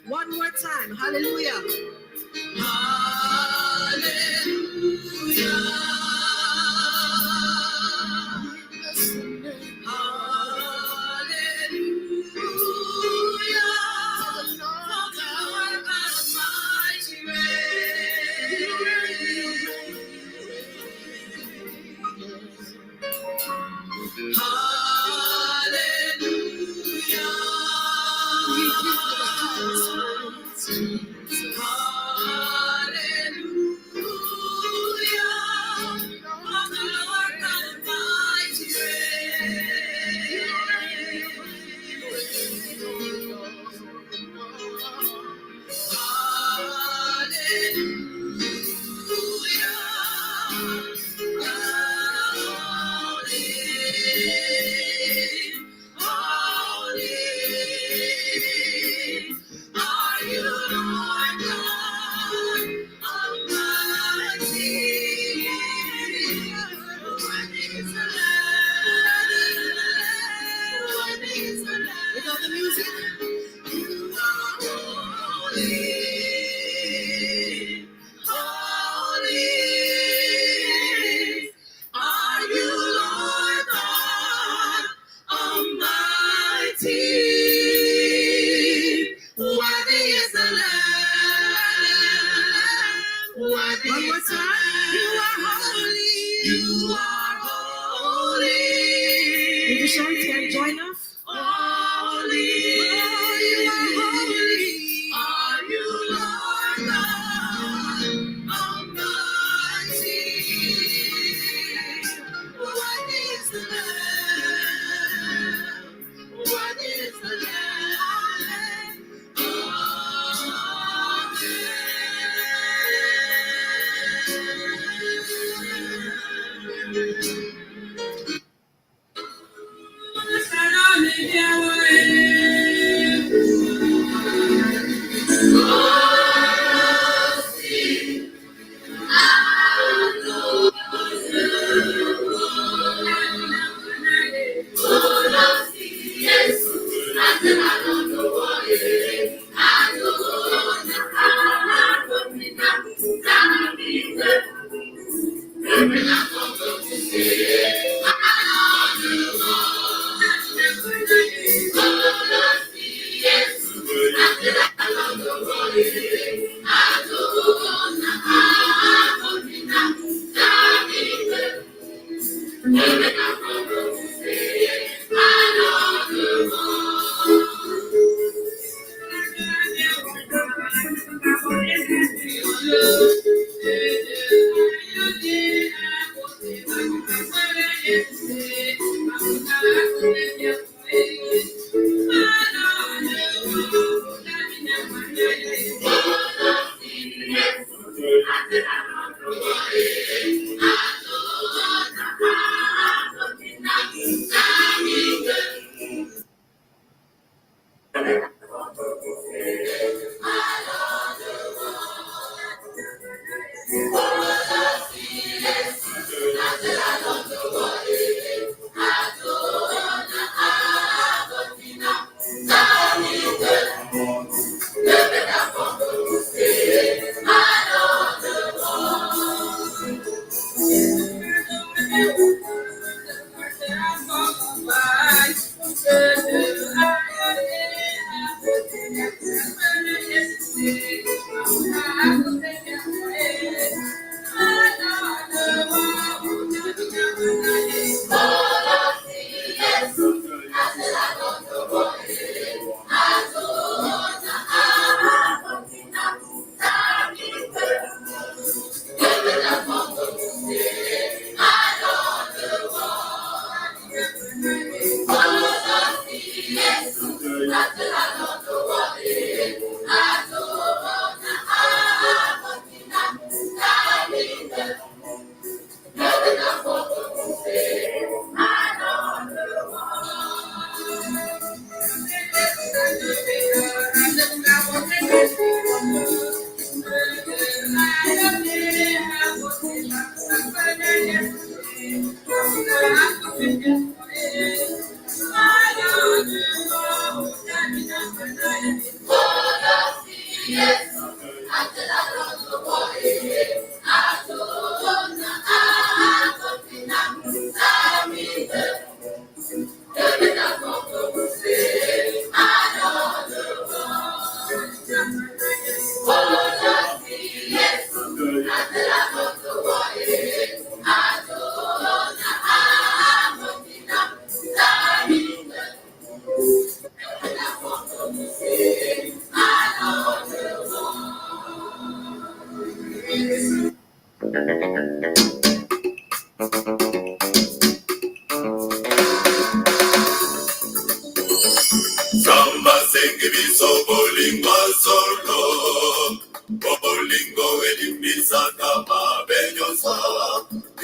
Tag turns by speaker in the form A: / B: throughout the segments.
A: One more time. Hallelujah.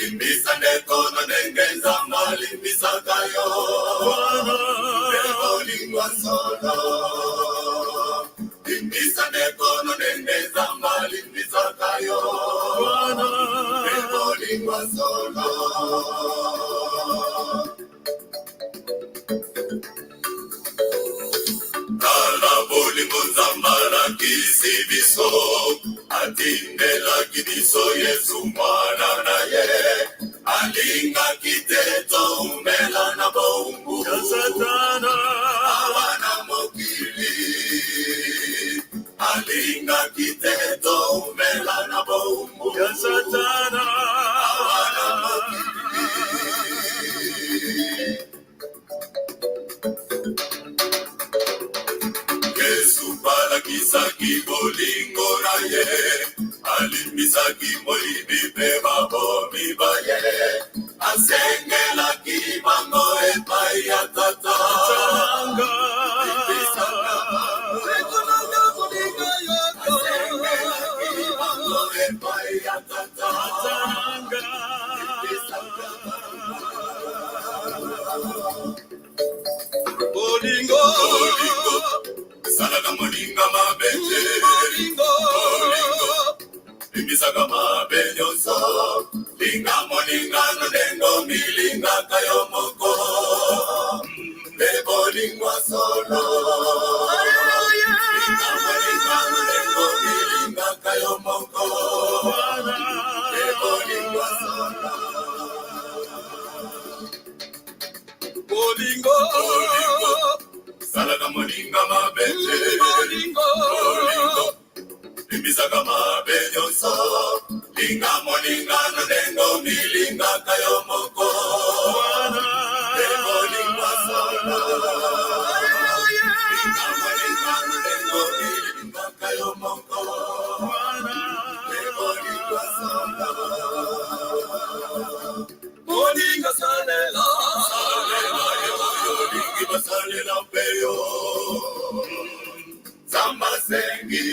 B: Limbisa nekono nengeza malimbisa kayo. Ebolingwa solo. Limbisa nekono nengeza malimbisa kayo. Ebolingwa solo. Bolingo nzambala kisibiso atindela kibiso Yesu mwana na ye alinga kiteto umela na bombu ya Satana awana mokili alinga kiteto umela na bombu ya Satana awana mokili. Yesu balakisaki bolingo na ye alimbisaki moyibi babomi baye asengelaki bango epai ya tata limbisaka asengelaki bango epai ya tata bolingo Salada moninga mabete Bolingo Limbisaka mabenyoso Linga moninga no dengo milinga kayo moko Bolingwa solo Linga moninga no dengo milinga kayo moko Bolingwa solo Bolingo Salada moninga mabete Bolingo Limbisaka mabenyoso Linga moninga no dengo milinga kayo moko Bolingwa solo Linga moninga no dengo milinga kayo moko Bolingwa solo Moninga salela Lingi basalela peyo Zamba sengi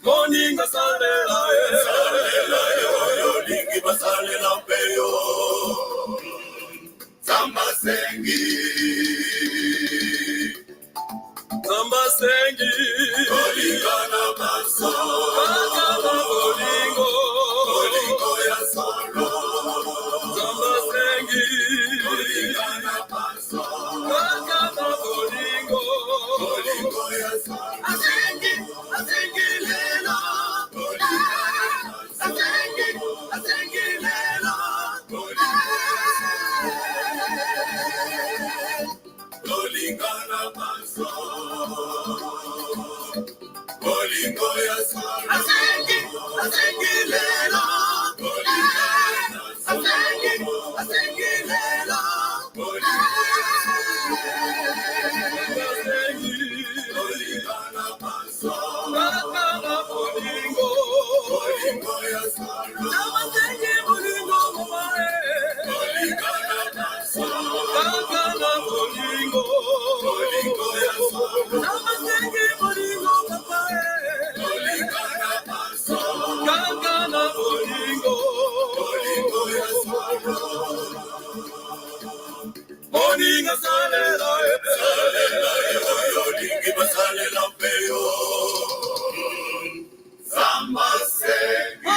B: Moninga salela yo Lingi basalela peyo Zamba sengi Bolingo na maso Bolingo ya solo Zamba sengi Bolingo na maso Bolingo ya solo Asengi lelo Asengi lelo Bolingo na maso Bolingo ya solo Asengi lelo Asengi lelo Bolingo na maso Bolingo ya solo Bolingo na maso Bolingo ya solo Moninga salela yo Lingi basalela peyo Zamba sengi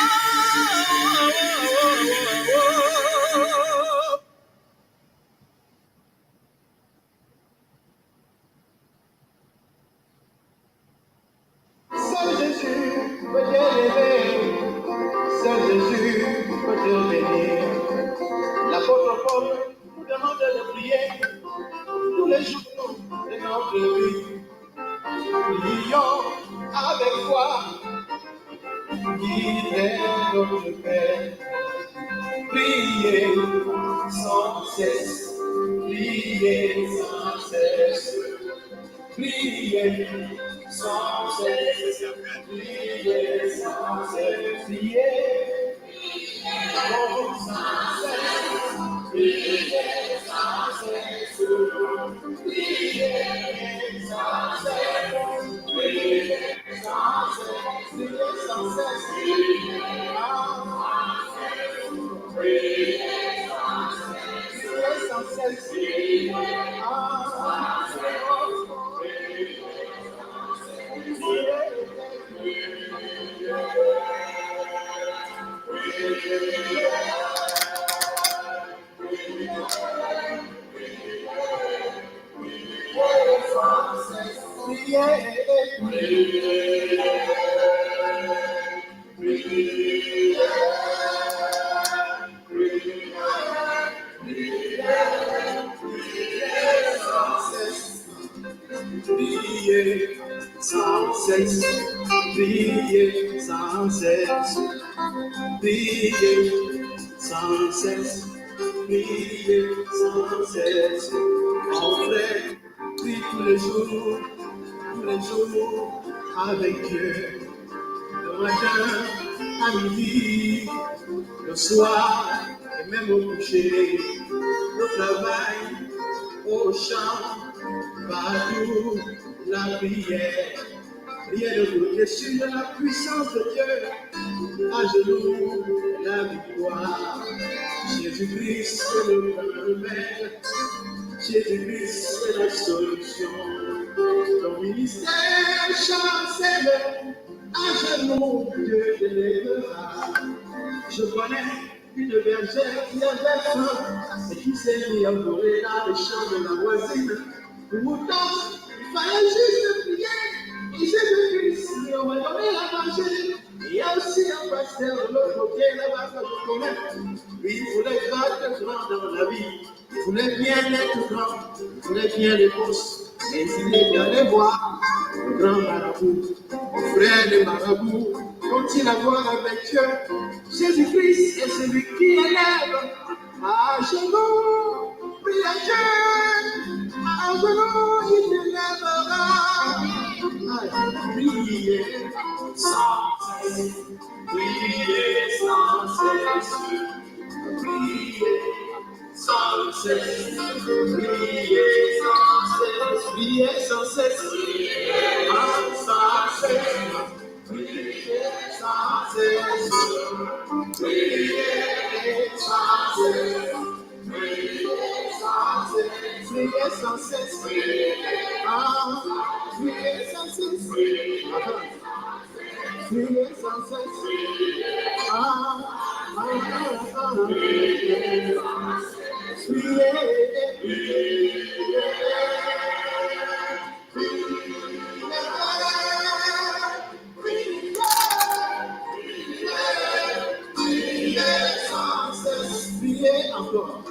C: Seul Jésus peut t'élever, seul Jésus peut te bénir. L'apôtre Paul nous demande de prier tous les jours de notre vie. Prions avec foi, qu'il est notre Père. Priez sans cesse, priez sans cesse. Priez sans cesse, priez sans cesse, priez sans cesse, priez sans cesse, priez sans cesse, priez sans cesse, priez sans cesse, cesse. Priez sans cesse, priez sans cesse, priez sans cesse, priez sans cesse. Mon frère, prie tous les jours avec Dieu. Le matin, à midi, le soir et même au coucher, au travail, au champ, partout, la prière. Rien ne peut déchirer la puissance de Dieu. À genoux, la victoire. Jésus-Christ est le remède. Jésus-Christ est la solution. Ton ministère chancelle. À genoux, Dieu te lèvera. Je connais une bergère qui avait faim et qui s'est mise à voler dans les champs de la voisine. Pourtant, il fallait juste prier. Et Jésus-Christ lui a donné la manger. Il y a aussi un pasteur de l'autre côté là-bas que je connais. Lui, il voulait battre grand dans la vie. Il voulait bien être grand. Il voulait bien les postes. Mais il est allé voir le grand marabout. Mon frère le marabout, continue à voir avec Dieu. Jésus-Christ est celui qui élève. À genoux, prie à Dieu. À genoux, il t'élèvera. Priez sans cesse, priez sans cesse, priez sans cesse, priez sans cesse, priez sans cesse, sans cesse, priez sans cesse, priez sans cesse, priez sans cesse, priez sans cesse, priez sans cesse, priez sans cesse, priez encore.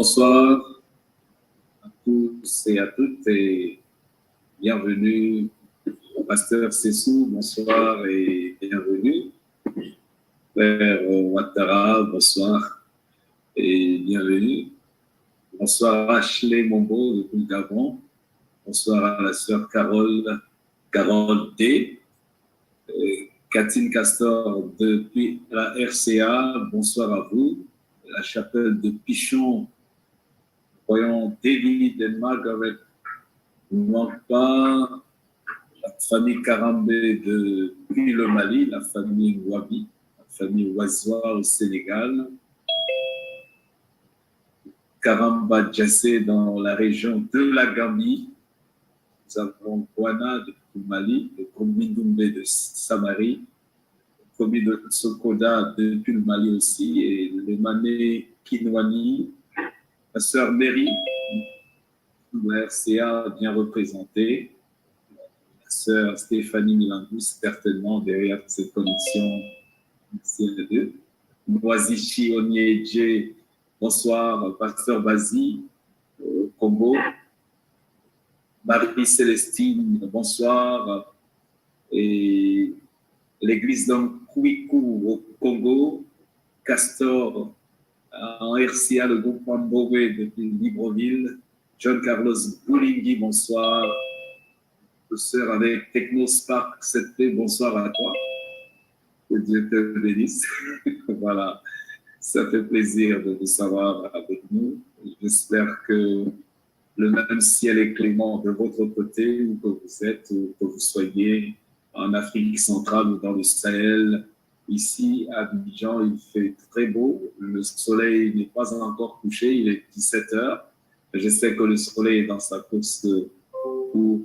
D: Bonsoir à tous et à toutes et bienvenue au pasteur Sessou. Bonsoir et bienvenue. Frère Ouattara, bonsoir et bienvenue. Bonsoir Ashley Mombo depuis le Gabon. Bonsoir à la sœur Carole D. Catherine Castor depuis la RCA. Bonsoir à vous. La chapelle de Pichon. Voyons David et Margaret. Il ne manque pas la famille Karambé depuis le Mali, la famille Wabi, la famille Ouazoua au Sénégal, Karamba Djassé dans la région de la Gambie. Nous avons Kouana depuis le Mali, le Komi Doumbé de Samari, le Komi de Sokoda depuis le Mali aussi, et le Mané Kinwani, la sœur Mary, la RCA bien représentée, la sœur Stéphanie Milangou, certainement derrière cette connexion CL2. Moisichi Onyedje, bonsoir, pasteur Bazi, au Congo. Marie-Célestine, bonsoir. Et l'église d'Ankouikou au Congo. Castor en RCA, le groupe Mamboué depuis Libreville. John Carlos Boulingui, bonsoir. Professeur avec Technospark 7P, bonsoir à toi. Que Dieu te bénisse. Voilà, ça fait plaisir de vous savoir avec nous. J'espère que le même ciel est clément de votre côté, où que vous êtes, ou que vous soyez en Afrique centrale ou dans le Sahel. Ici, à Abidjan, il fait très beau. Le soleil n'est pas encore couché, il est 17 h. Je sais que le soleil est dans sa course pour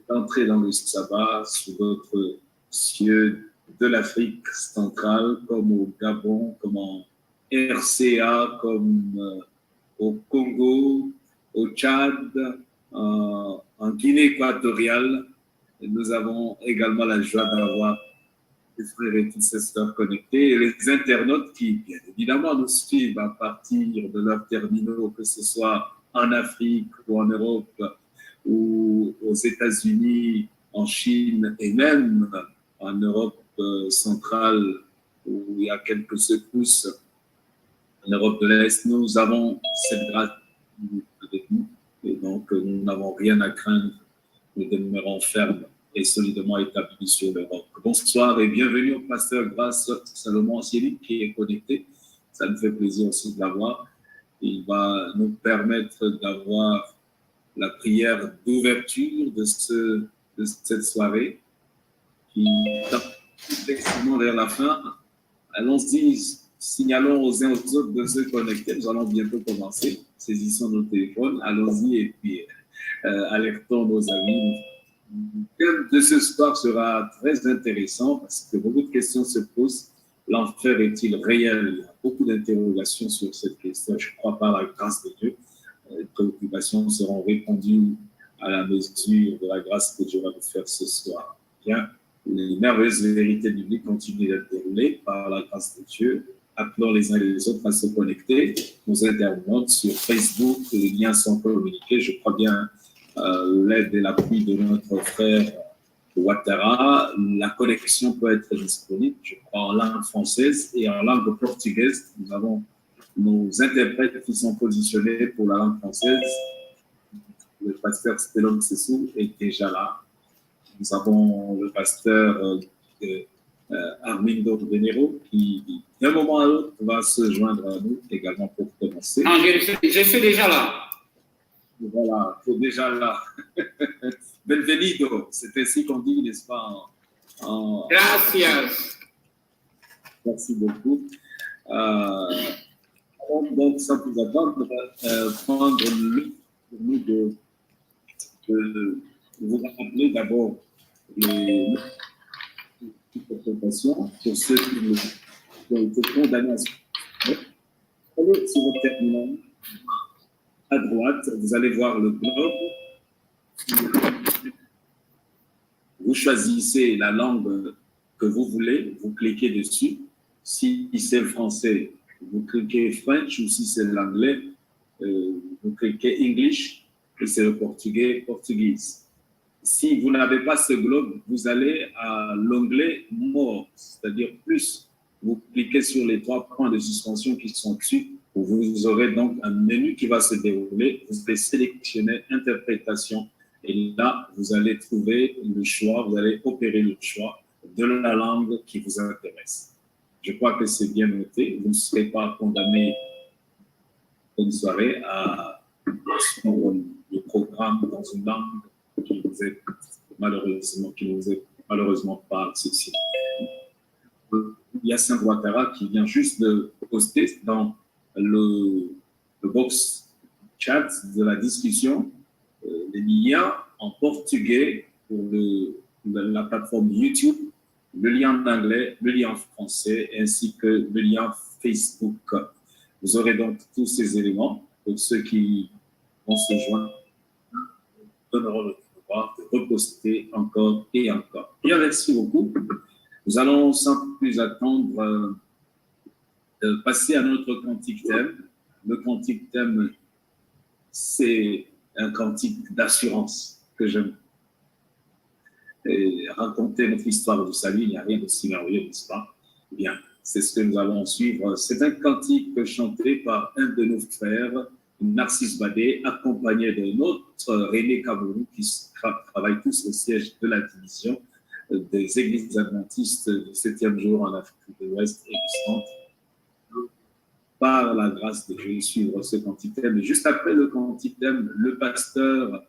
D: entrer dans le sabbat sous d'autres cieux de l'Afrique centrale, comme au Gabon, comme en RCA, comme au Congo, au Tchad, en Guinée équatoriale. Et nous avons également la joie d'avoir les frères et toutes ces sœurs connectés et les internautes qui, bien évidemment, nous suivent à partir de leurs terminaux, que ce soit en Afrique ou en Europe ou aux États-Unis, en Chine et même en Europe centrale où il y a quelques secousses, en Europe de l'Est. Nous avons cette grâce avec nous et donc nous n'avons rien à craindre. Nous demeurons fermes et solidement établis sur l'Europe. Bonsoir et bienvenue au pasteur Grâce Salomon Ancieli qui est connecté. Ça nous fait plaisir aussi de l'avoir. Il va nous permettre d'avoir la prière d'ouverture de cette soirée qui est effectivement vers la fin. Allons-y, signalons aux uns aux autres de se connecter. Nous allons bientôt commencer. Saisissons nos téléphones, allons-y et puis alertons nos amis. Le thème de ce soir sera très intéressant parce que beaucoup de questions se posent. L'enfer est-il réel? Il y a beaucoup d'interrogations sur cette question. Je crois par la grâce de Dieu. Les préoccupations seront répondues à la mesure de la grâce que Dieu va nous faire ce soir. Bien, les merveilleuses vérités bibliques continuent d'être déroulées par la grâce de Dieu. Appelons les uns et les autres à se connecter. Nos internautes sur Facebook, les liens sont communiqués. Je crois bien l'aide et l'appui de notre frère Ouattara. La connexion peut être disponible, je crois, en langue française et en langue portugaise. Nous avons nos interprètes qui sont positionnés pour la langue française. Le pasteur Stelon Sessou est déjà là. Nous avons le pasteur Armindo Venero qui, d'un moment à l'autre, va se joindre à nous également pour commencer.
E: Non, je suis déjà là.
D: Voilà, tu es déjà là. Benvenido, c'est ainsi qu'on dit, n'est-ce pas?
E: Gracias.
D: Merci beaucoup. Donc, sans plus attendre, prendre le pour nous de vous rappeler d'abord les interprétations sur ceux qui ont été condamnés à ce. Allez sur votre terminal. À droite, vous allez voir le globe. Vous choisissez la langue que vous voulez, vous cliquez dessus. Si c'est le français, vous cliquez French, ou si c'est l'anglais, vous cliquez English et c'est le portugais, portuguese. Si vous n'avez pas ce globe, vous allez à l'onglet More, c'est-à-dire plus. Vous cliquez sur les 3 points de suspension qui sont dessus. Vous aurez donc un menu qui va se dérouler. Vous allez sélectionner interprétation. Et là, vous allez trouver le choix, vous allez opérer le choix de la langue qui vous intéresse. Je crois que c'est bien noté. Vous ne serez pas condamné une soirée à suivre le programme dans une langue qui vous est malheureusement pas accessible. Il y a Saint Ouattara qui vient juste de poster dans le box chat de la discussion les liens en portugais pour la plateforme YouTube, le lien en anglais, le lien en français, ainsi que le lien Facebook. Vous aurez donc tous ces éléments pour ceux qui vont se joindre, donneront le pouvoir de reposter encore et encore. Bien, merci beaucoup. Nous allons sans plus attendre passer à notre cantique thème. Le cantique thème, c'est un cantique d'assurance que j'aime. Et raconter notre histoire du salut, il n'y a rien de si merveilleux, n'est-ce pas? Bien, c'est ce que nous allons suivre. C'est un cantique chanté par un de nos frères, Narcisse Badé, accompagné de notre René Kabourou, qui travaille tous au siège de la division des églises adventistes du 7e jour en Afrique de l'Ouest et du Centre. Par la grâce de Dieu, suivre ce cantique thème. Juste après le cantique thème, le pasteur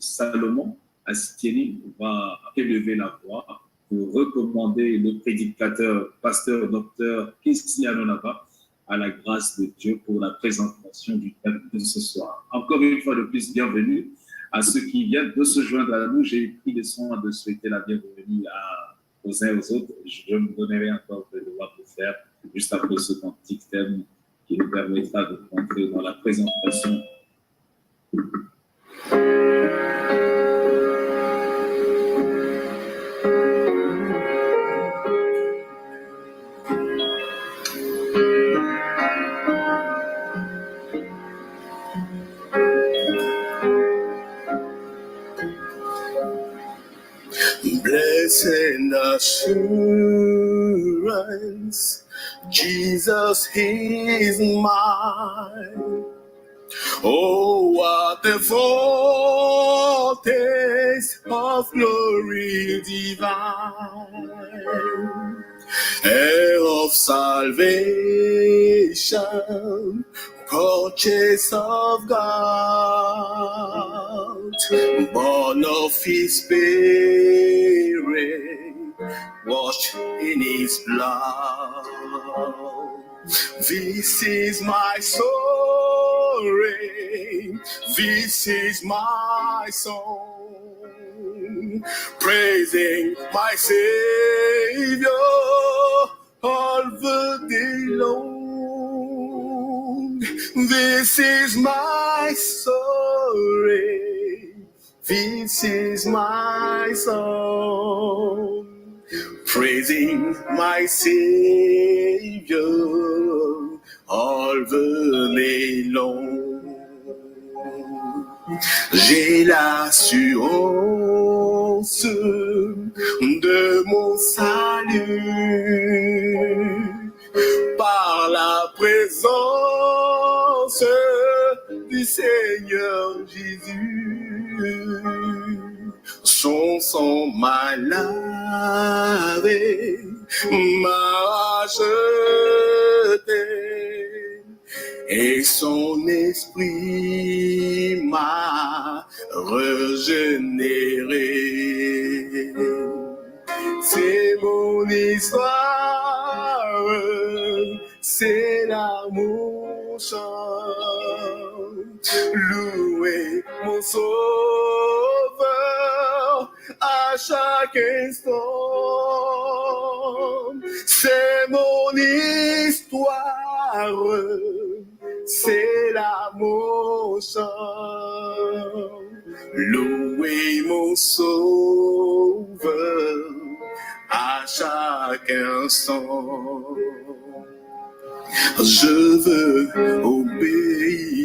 D: Salomon Astieni va élever la voix pour recommander le prédicateur, pasteur, docteur Christiano Nava à la grâce de Dieu pour la présentation du thème de ce soir. Encore une fois de plus, bienvenue à ceux qui viennent de se joindre à nous. J'ai pris le soin de souhaiter la bienvenue aux uns et aux autres. Je me donnerai encore le devoir de faire juste après ce cantique thème qui nous permettra de rentrer dans la présentation.
B: Blessed assurance, Jesus is mine. Oh, what a foretaste of glory divine, heir of salvation, purchase of God, born of His Spirit, washed in His blood. This is my story, this is my song, praising my Savior all the day long. This is my story, this is my song, praising my Savior all the day long. J'ai l'assurance de mon salut par la présence du Seigneur Jésus. Son sang m'a lavé, m'a racheté, et son esprit m'a régénéré. C'est mon histoire, c'est l'amour chante, louer mon sauveur à chaque instant. C'est mon histoire, c'est l'amour chante, louer mon sauveur à chaque instant. Je veux obéir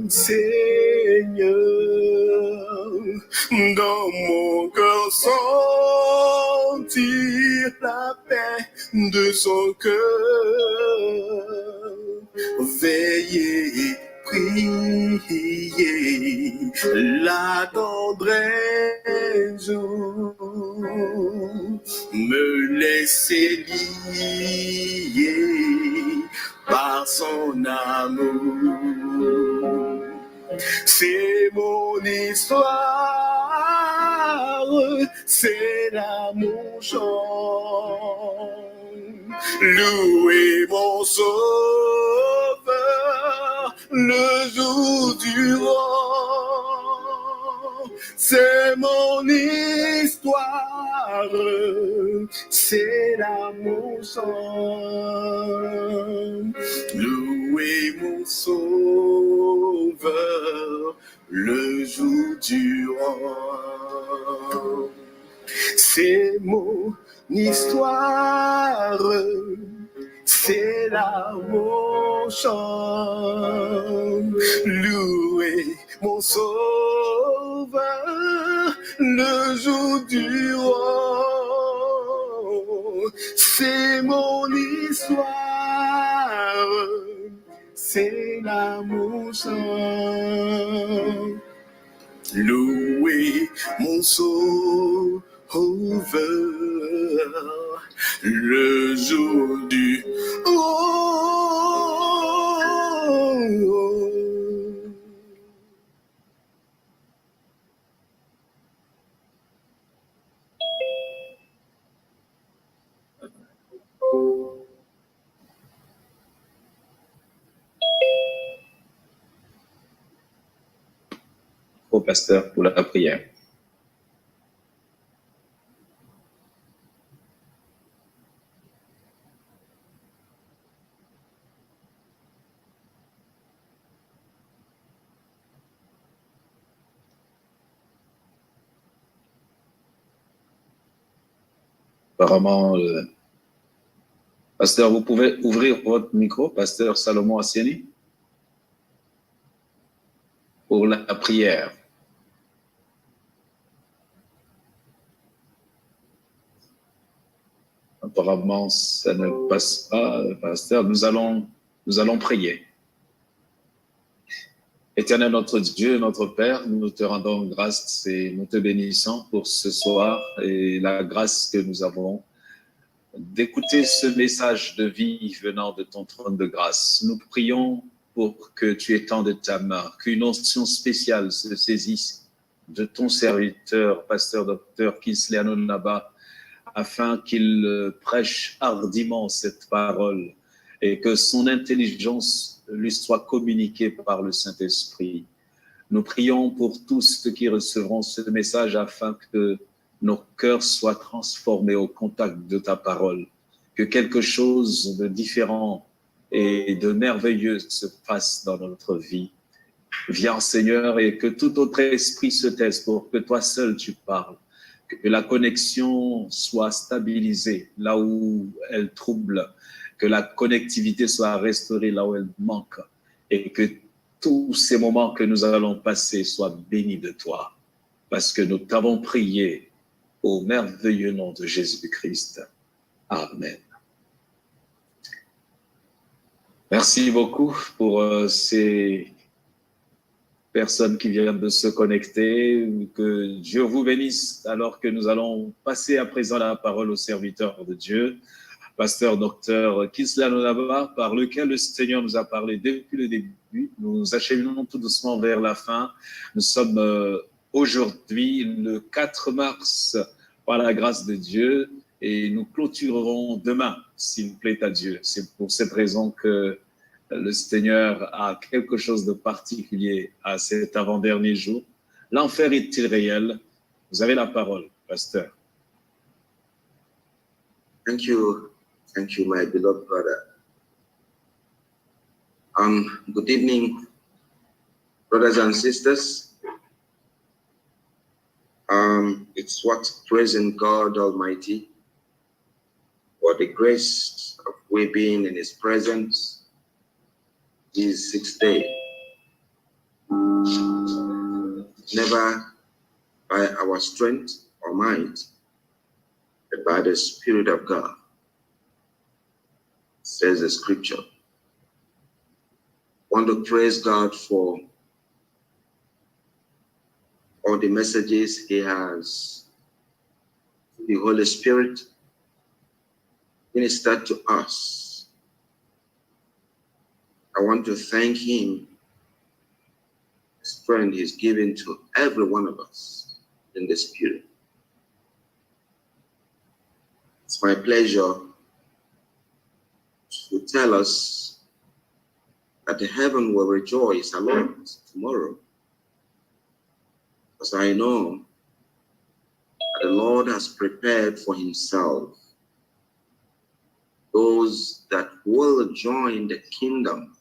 B: Seigneur, dans mon cœur sentir la paix de son cœur. Veillez, priez, la tendresse, me laisser lier par son amour. C'est mon histoire, c'est là mon chant. Louez mon sauveur le jour du rang. C'est mon histoire, c'est là mon chant. Louez mon sauveur le jour du rang. C'est mon histoire, c'est là mon chant. Louez mon sauveur le jour du rang. C'est mon histoire, c'est là mon chant. Louez mon sauveur le jour du
D: Au pasteur pour la prière. Apparemment, pasteur, vous pouvez ouvrir votre micro, pasteur Salomon Assieni, pour la prière. Apparemment, ça ne passe pas, pasteur. Nous allons prier. Éternel notre Dieu, notre Père, nous te rendons grâce et nous te bénissons pour ce soir et la grâce que nous avons d'écouter ce message de vie venant de ton trône de grâce. Nous prions pour que tu étendes ta main, qu'une onction spéciale se saisisse de ton serviteur, pasteur docteur Kinsley Anonaba, afin qu'il prêche hardiment cette parole et que son intelligence lui soit communiquée par le Saint-Esprit. Nous prions pour tous ceux qui recevront ce message afin que nos cœurs soient transformés au contact de ta parole, que quelque chose de différent et de merveilleux se passe dans notre vie. Viens, Seigneur, et que tout autre esprit se taise pour que toi seul tu parles, que la connexion soit stabilisée là où elle trouble, que la connectivité soit restaurée là où elle manque et que tous ces moments que nous allons passer soient bénis de toi, parce que nous t'avons prié au merveilleux nom de Jésus-Christ. Amen. Merci beaucoup pour ces personnes qui viennent de se connecter. Que Dieu vous bénisse alors que nous allons passer à présent la parole au serviteur de Dieu, pasteur docteur Kinsley Anonaba, par lequel le Seigneur nous a parlé depuis le début. Nous acheminons tout doucement vers la fin. Nous sommes aujourd'hui le 4 mars par la grâce de Dieu et nous clôturerons demain, s'il plaît à Dieu. C'est pour cette raison que le Seigneur a quelque chose de particulier à cet avant-dernier jour. L'enfer est-il réel? Vous avez la parole, pasteur.
F: Thank you, my beloved brother. Good evening, brothers and sisters. It's what praising God Almighty for the grace of we being in His presence this 6th day never by our strength or might, but by the Spirit of God, says the scripture. I want to praise God for all the messages He has, the Holy Spirit, ministered to us. I want to thank Him, the strength He's given to every one of us in the Spirit. It's my pleasure to tell us that the heaven will rejoice a lot tomorrow, because I know that the Lord has prepared for Himself those that will join the kingdom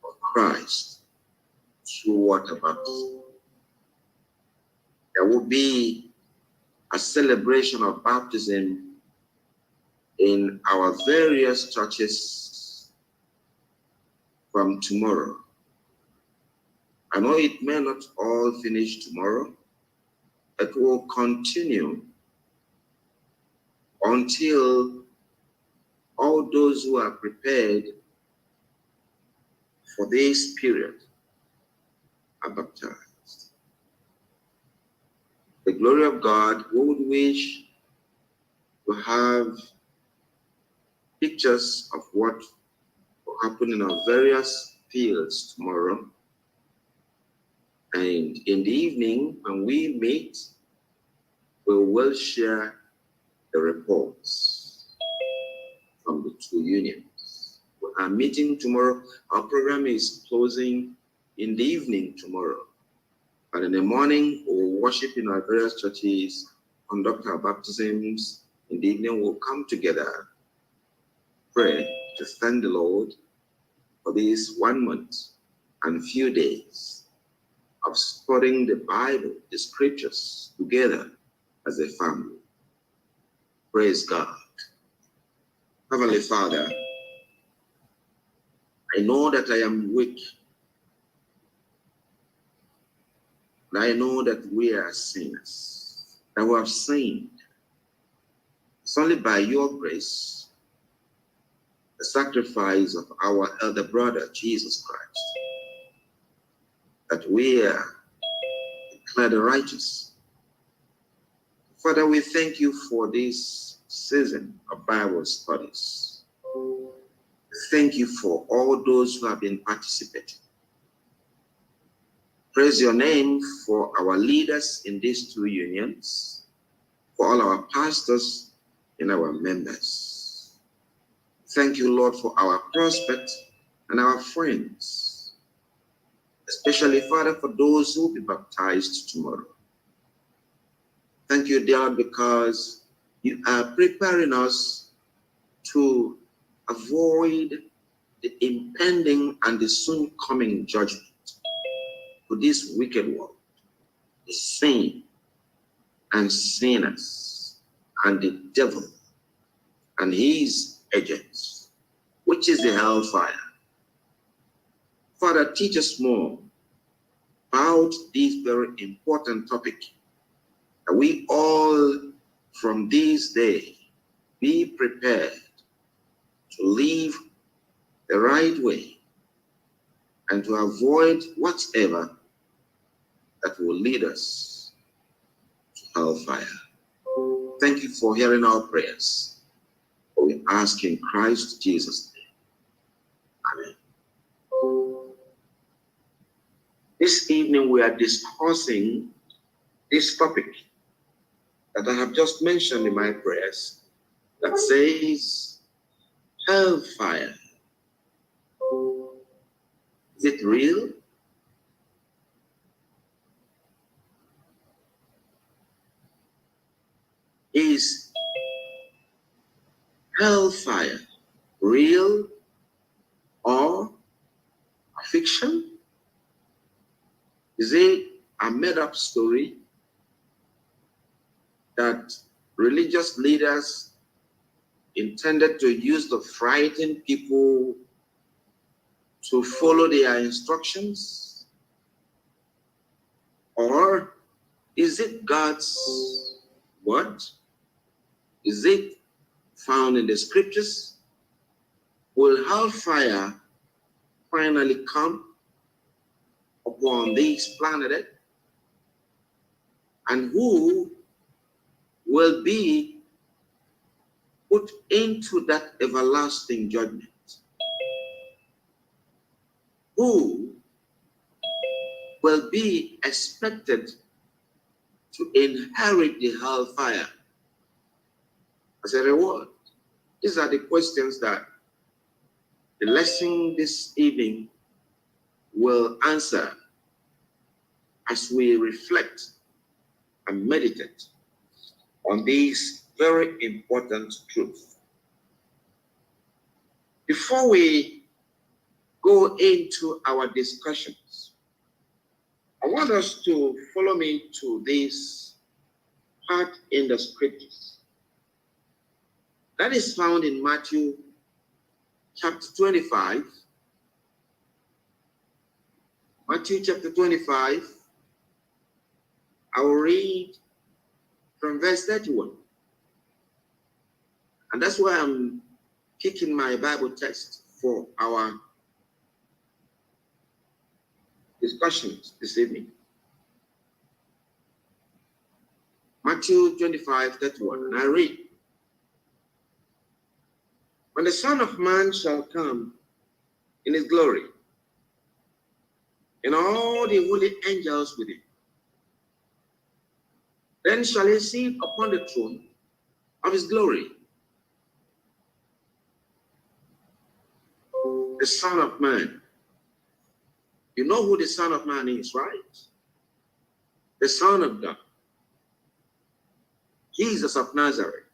F: of Christ through water baptism. There will be a celebration of baptism in our various churches from tomorrow. I know it may not all finish tomorrow. It will continue until all those who are prepared for this period are baptized. The glory of God, we would wish to have pictures of what will happen in our various fields tomorrow. And in the evening, when we meet, we will share the reports from the two unions. We are meeting tomorrow. Our program is closing in the evening tomorrow. But in the morning, we'll worship in our various churches, conduct our baptisms. In the evening, we'll come together, pray to thank the Lord for this 1 month and few days of studying the Bible, the scriptures, together as a family. Praise God. Heavenly Father, I know that I am weak. And I know that we are sinners, that we have sinned. It's only by your grace, the sacrifice of our elder brother, Jesus Christ, that we are declared righteous. Father, we thank you for this season of Bible studies. Thank you for all those who have been participating. Praise your name for our leaders in these two unions, for all our pastors and our members. Thank you, Lord, for our prospects and our friends, especially, Father, for those who will be baptized tomorrow. Thank you, dear Lord, because you are preparing us to avoid the impending and the soon coming judgment for this wicked world, the sin and sinners and the devil and his agents, which is the hellfire. Father, teach us more about this very important topic, that we all from this day be prepared to live the right way and to avoid whatever that will lead us to hellfire. Thank you for hearing our prayers. We ask in Christ Jesus' name. Amen. This evening we are discussing this topic that I have just mentioned in my prayers, that says hellfire. Is it real? Is hellfire real or a fiction? Is it a made-up story that religious leaders intended to use to frighten people to follow their instructions? Or is it God's word? Is it found in the scriptures? Will hellfire finally come upon this planet? And who will be put into that everlasting judgment? Who will be expected to inherit the hellfire as a reward? These are the questions that the lesson this evening will answer as we reflect and meditate on these very important truths. Before we go into our discussions, I want us to follow me to this part in the scriptures. That is found in Matthew chapter 25. Matthew chapter 25. I will read from verse 31. And that's why I'm picking my Bible text for our discussions this evening. Matthew 25, 31. And I read, when the Son of Man shall come in his glory, and all the holy angels with him, then shall he sit upon the throne of his glory. The Son of Man. You know who the Son of Man is, right? The Son of God. Jesus of Nazareth.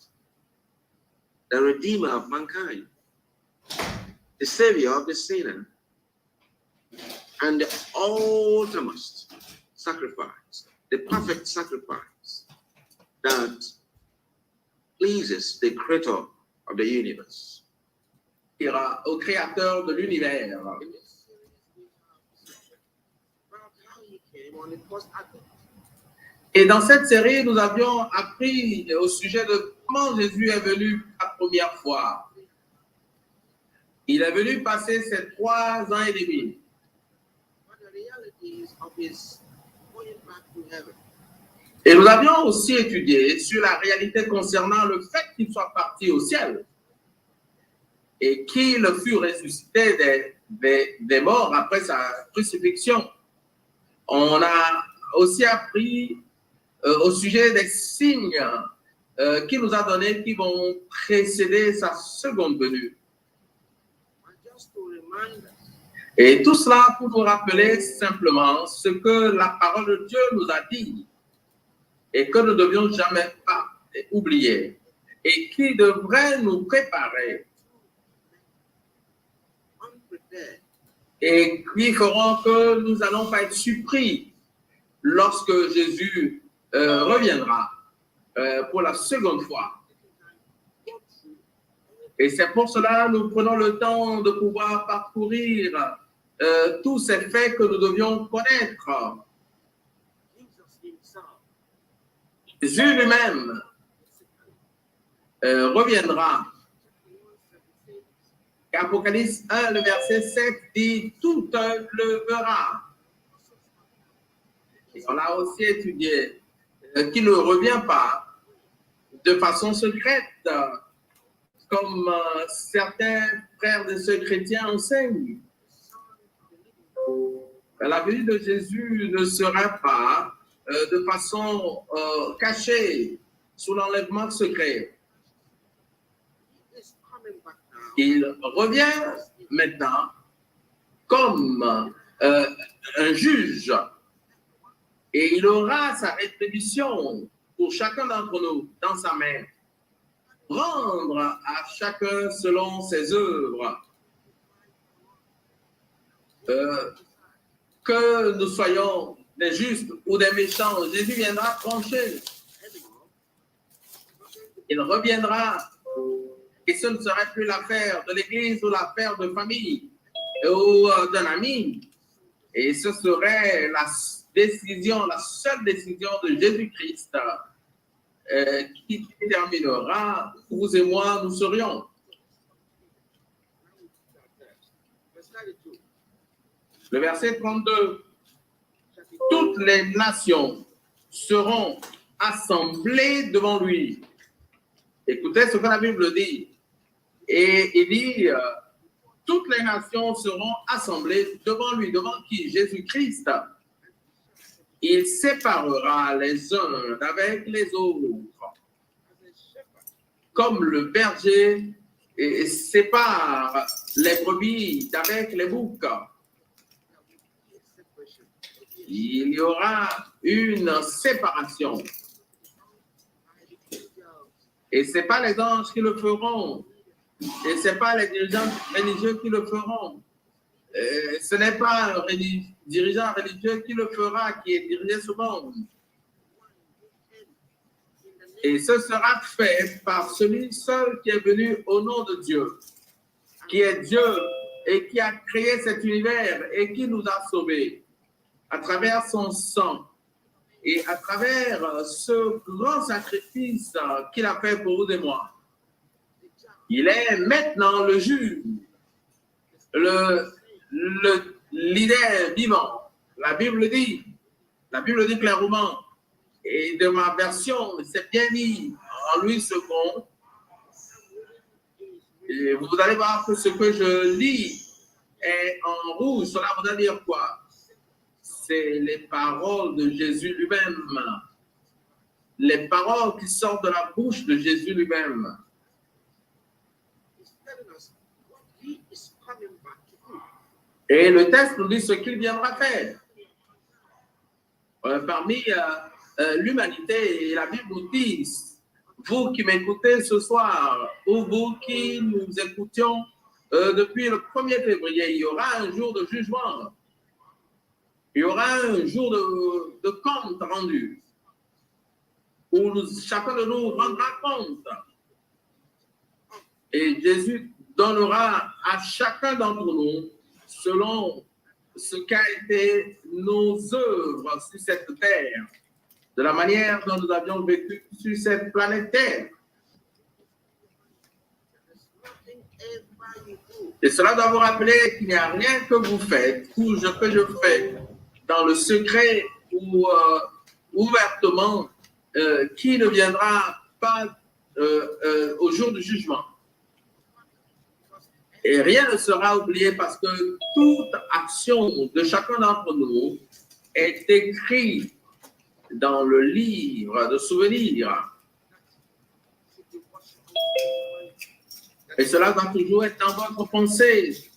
F: The Redeemer of mankind. The Savior of the sinner. And the ultimate sacrifice. The perfect sacrifice that pleases the Creator of the universe.
G: Au Créateur de l'univers. Et dans cette série, nous avions appris au sujet de comment Jésus est venu la première fois. Il est venu passer ces 3 ans et demi. Et nous avions aussi étudié sur la réalité concernant le fait qu'il soit parti au ciel et qu'il fut ressuscité des morts après sa crucifixion. On a aussi appris au sujet des signes qu'il nous a donnés qui vont précéder sa seconde venue. Et tout cela pour vous rappeler simplement ce que la parole de Dieu nous a dit et que nous ne devions jamais pas oublier et qui devrait nous préparer et qui feront que nous n'allons pas être surpris lorsque Jésus reviendra pour la seconde fois. Et c'est pour cela que nous prenons le temps de pouvoir parcourir tous ces faits que nous devions connaître. Jésus lui-même reviendra. Apocalypse 1, le verset 7 dit « Tout œil le verra ». Et on a aussi étudié qu'il ne revient pas de façon secrète, comme certains frères de ceux chrétiens enseignent. La venue de Jésus ne sera pas de façon cachée, sous l'enlèvement secret. Il revient maintenant comme un juge et il aura sa rétribution pour chacun d'entre nous dans sa main. Rendre à chacun selon ses œuvres. Que nous soyons des justes ou des méchants, Jésus viendra trancher. Il reviendra et ce ne serait plus l'affaire de l'Église ou l'affaire de famille ou d'un ami. Et ce serait décision, la seule décision de Jésus-Christ qui déterminera où vous et moi nous serions. Le verset 32. Toutes les nations seront assemblées devant lui. Écoutez ce que la Bible dit. Et il dit, toutes les nations seront assemblées devant lui. Devant qui? Jésus-Christ. Il séparera les uns d'avec les autres. Comme le berger sépare les brebis d'avec les boucs. Il y aura une séparation. Et ce n'est pas les anges qui le feront. Et ce n'est pas les dirigeants religieux qui le feront. Ce n'est pas un dirigeant religieux qui le fera, qui est dirigé ce monde. Et ce sera fait par celui seul qui est venu au nom de Dieu, qui est Dieu et qui a créé cet univers et qui nous a sauvés à travers son sang et à travers ce grand sacrifice qu'il a fait pour vous et moi. Il est maintenant le juge, le leader vivant. La Bible dit clairement, et de ma version, c'est bien dit en Louis II. Et vous allez voir que ce que je lis est en rouge. Cela voudrait dire quoi? C'est les paroles de Jésus lui-même. Les paroles qui sortent de la bouche de Jésus lui-même. Et le texte nous dit ce qu'il viendra faire. Parmi l'humanité, et la Bible nous dit, vous qui m'écoutez ce soir, ou vous qui nous écoutions depuis le 1er février, il y aura un jour de jugement. Il y aura un jour de compte rendu, où chacun de nous rendra compte. Et Jésus donnera à chacun d'entre nous, selon ce qu'a été nos œuvres sur cette terre, de la manière dont nous avions vécu sur cette planète Terre. Et cela doit vous rappeler qu'il n'y a rien que vous faites, ou que je fais, dans le secret ou ouvertement, qui ne viendra pas au jour du jugement. Et rien ne sera oublié parce que toute action de chacun d'entre nous est écrite dans le livre de souvenirs. Et cela doit toujours être dans votre pensée,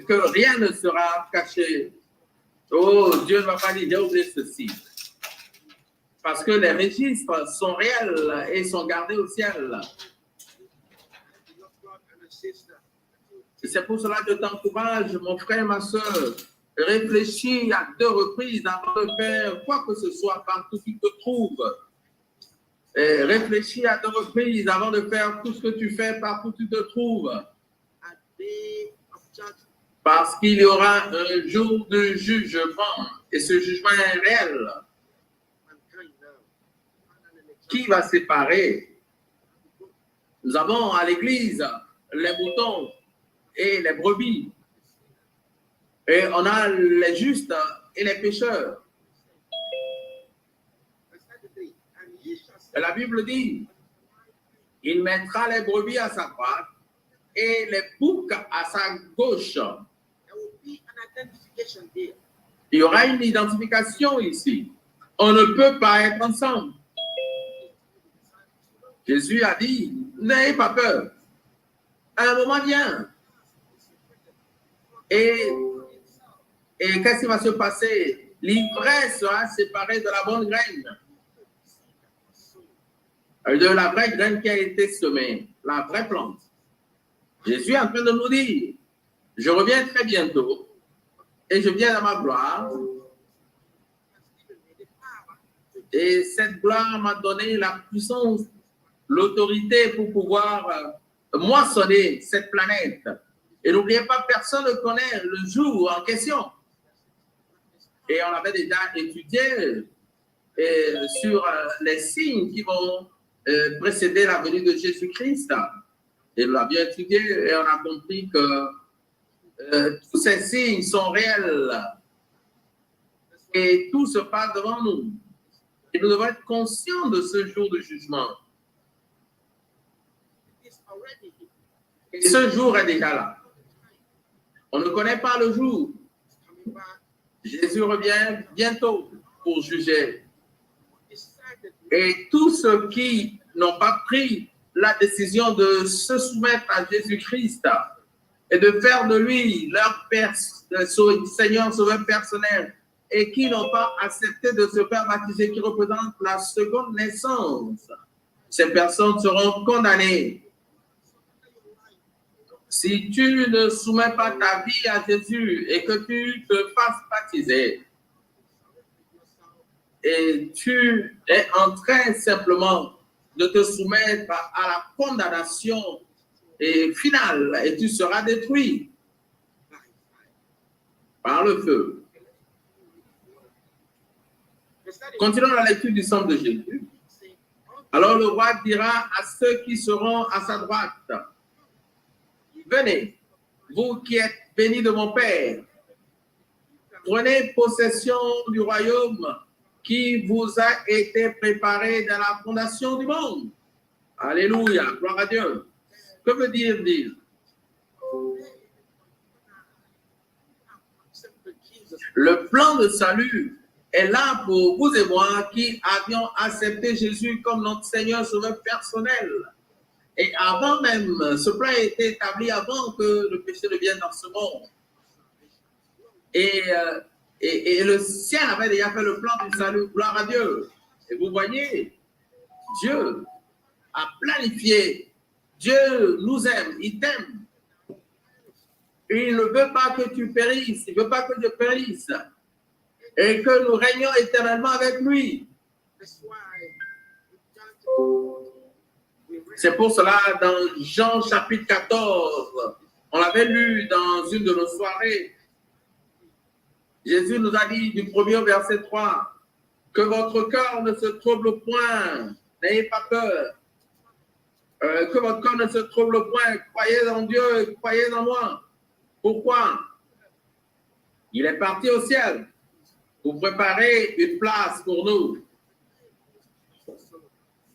G: que rien ne sera caché. Oh, Dieu ne va pas dire, j'ai oublié ceci. Parce que les registres sont réels et sont gardés au ciel. Et c'est pour cela que je t'encourage, mon frère, ma soeur, réfléchis à 2 reprises avant de faire quoi que ce soit partout où tu te trouves. Et réfléchis à 2 reprises avant de faire tout ce que tu fais partout où tu te trouves. Parce qu'il y aura un jour de jugement, et ce jugement est réel. Qui va séparer? Nous avons à l'église les moutons et les brebis. Et on a les justes et les pécheurs. Et la Bible dit, il mettra les brebis à sa droite et les boucs à sa gauche. Il y aura une identification ici. On ne peut pas être ensemble. Jésus a dit, n'ayez pas peur. Un moment vient. Et qu'est-ce qui va se passer? L'ivraie sera séparée de la bonne graine. De la vraie graine qui a été semée, la vraie plante. Jésus est en train de nous dire, je reviens très bientôt et je viens dans ma gloire. Et cette gloire m'a donné la puissance, l'autorité pour pouvoir moissonner cette planète. Et n'oubliez pas, personne ne connaît le jour en question. Et on avait déjà étudié sur les signes qui vont précéder la venue de Jésus-Christ. Et nous l'avions étudié et on a compris que tous ces signes sont réels et tout se passe devant nous. Et nous devons être conscients de ce jour de jugement. Et ce jour est déjà là. On ne connaît pas le jour. Jésus revient bientôt pour juger. Et tous ceux qui n'ont pas pris la décision de se soumettre à Jésus-Christ et de faire de lui leur Seigneur Sauveur personnel et qui n'ont pas accepté de se faire baptiser, qui représente la seconde naissance, ces personnes seront condamnées. Si tu ne soumets pas ta vie à Jésus et que tu te fasses baptiser, et tu es en train simplement de te soumettre à la condamnation finale et tu seras détruit par le feu. Continuons la lecture du sang de Jésus. Alors le roi dira à ceux qui seront à sa droite, venez, vous qui êtes bénis de mon Père, prenez possession du royaume qui vous a été préparé dans la fondation du monde. Alléluia, gloire à Dieu. Que veut dire? Le plan de salut est là pour vous et moi qui avions accepté Jésus comme notre Seigneur Sauveur personnel. Et avant même, ce plan a été établi avant que le péché ne vienne dans ce monde. Et le ciel avait déjà fait le plan du salut, gloire à Dieu. Et vous voyez, Dieu a planifié, Dieu nous aime, il t'aime. Il ne veut pas que tu périsses, il ne veut pas que je périsse. Et que nous régnons éternellement avec lui. C'est pour cela, dans Jean chapitre 14, on l'avait lu dans une de nos soirées, Jésus nous a dit du premier au verset 3, que votre cœur ne se trouble point, n'ayez pas peur, que votre cœur ne se trouble point, croyez en Dieu, croyez en moi. Pourquoi? Il est parti au ciel pour préparer une place pour nous.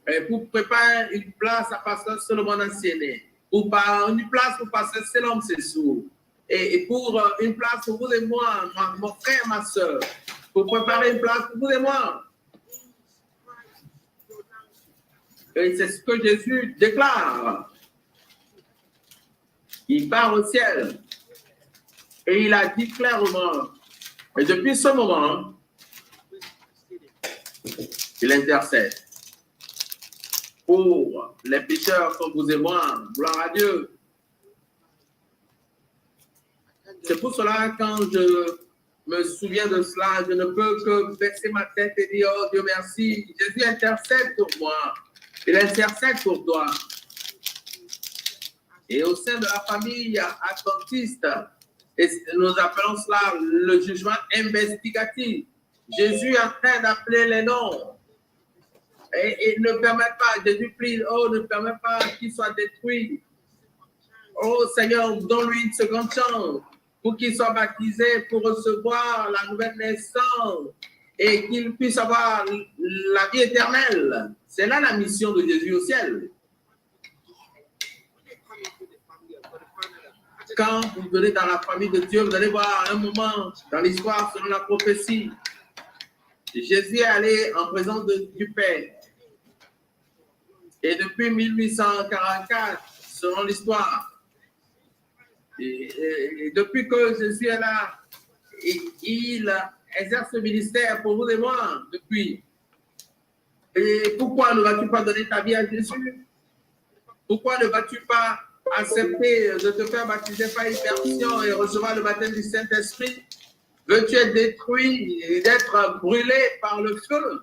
G: Et pour préparer une place à Pasteur Solomon Ancienné, pour une place pour Pasteur Selom Sessou, et pour une place pour vous et moi, mon frère, ma soeur, pour préparer une place pour vous et moi. Et c'est ce que Jésus déclare. Il part au ciel et il a dit clairement, et depuis ce moment, il intercède pour les pécheurs comme vous et moi. Gloire à Dieu. C'est pour cela, quand je me souviens de cela, je ne peux que baisser ma tête et dire, oh Dieu merci, Jésus intercède pour moi. Il intercède pour toi. Et au sein de la famille adventiste, et nous appelons cela le jugement investigatif. Jésus est en train d'appeler les noms. Et ne permet pas, Jésus prie, oh, ne permet pas qu'il soit détruit. Oh Seigneur, donne-lui une seconde chance pour qu'il soit baptisé, pour recevoir la nouvelle naissance et qu'il puisse avoir la vie éternelle. C'est là la mission de Jésus au ciel. Quand vous venez dans la famille de Dieu, vous allez voir un moment dans l'histoire selon la prophétie. Jésus est allé en présence du Père. Et depuis 1844, selon l'histoire, et depuis que Jésus est là, il exerce le ministère pour vous et moi depuis. Et pourquoi ne vas-tu pas donner ta vie à Jésus? Pourquoi ne vas-tu pas accepter de te faire baptiser par immersion et recevoir le baptême du Saint-Esprit? Veux-tu être détruit et d'être brûlé par le feu?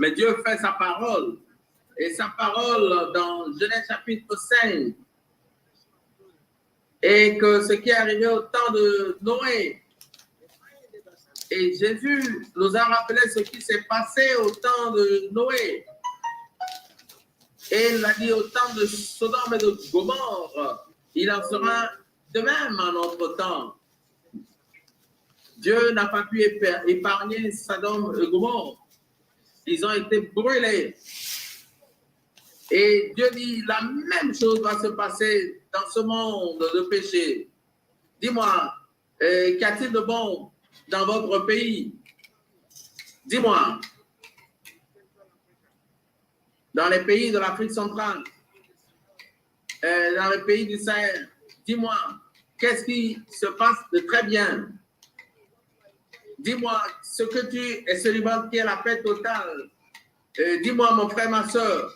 G: Mais Dieu fait sa parole. Et sa parole dans Genèse chapitre 5. Et que ce qui est arrivé au temps de Noé, Et Jésus nous a rappelé ce qui s'est passé au temps de Noé. Et il a dit au temps de Sodome et de Gomorrhe, il en sera de même en notre temps. Dieu n'a pas pu épargner Sodome et Gomorrhe. Ils ont été brûlés. Et Dieu dit, la même chose va se passer dans ce monde de péché. Dis-moi, qu'y a-t-il de bon dans votre pays? Dis-moi. Dans les pays de l'Afrique centrale, dans les pays du Sahel, dis-moi, qu'est-ce qui se passe de très bien? Dis-moi, ce que tu es célibataire, la paix totale. Dis-moi, mon frère, ma soeur,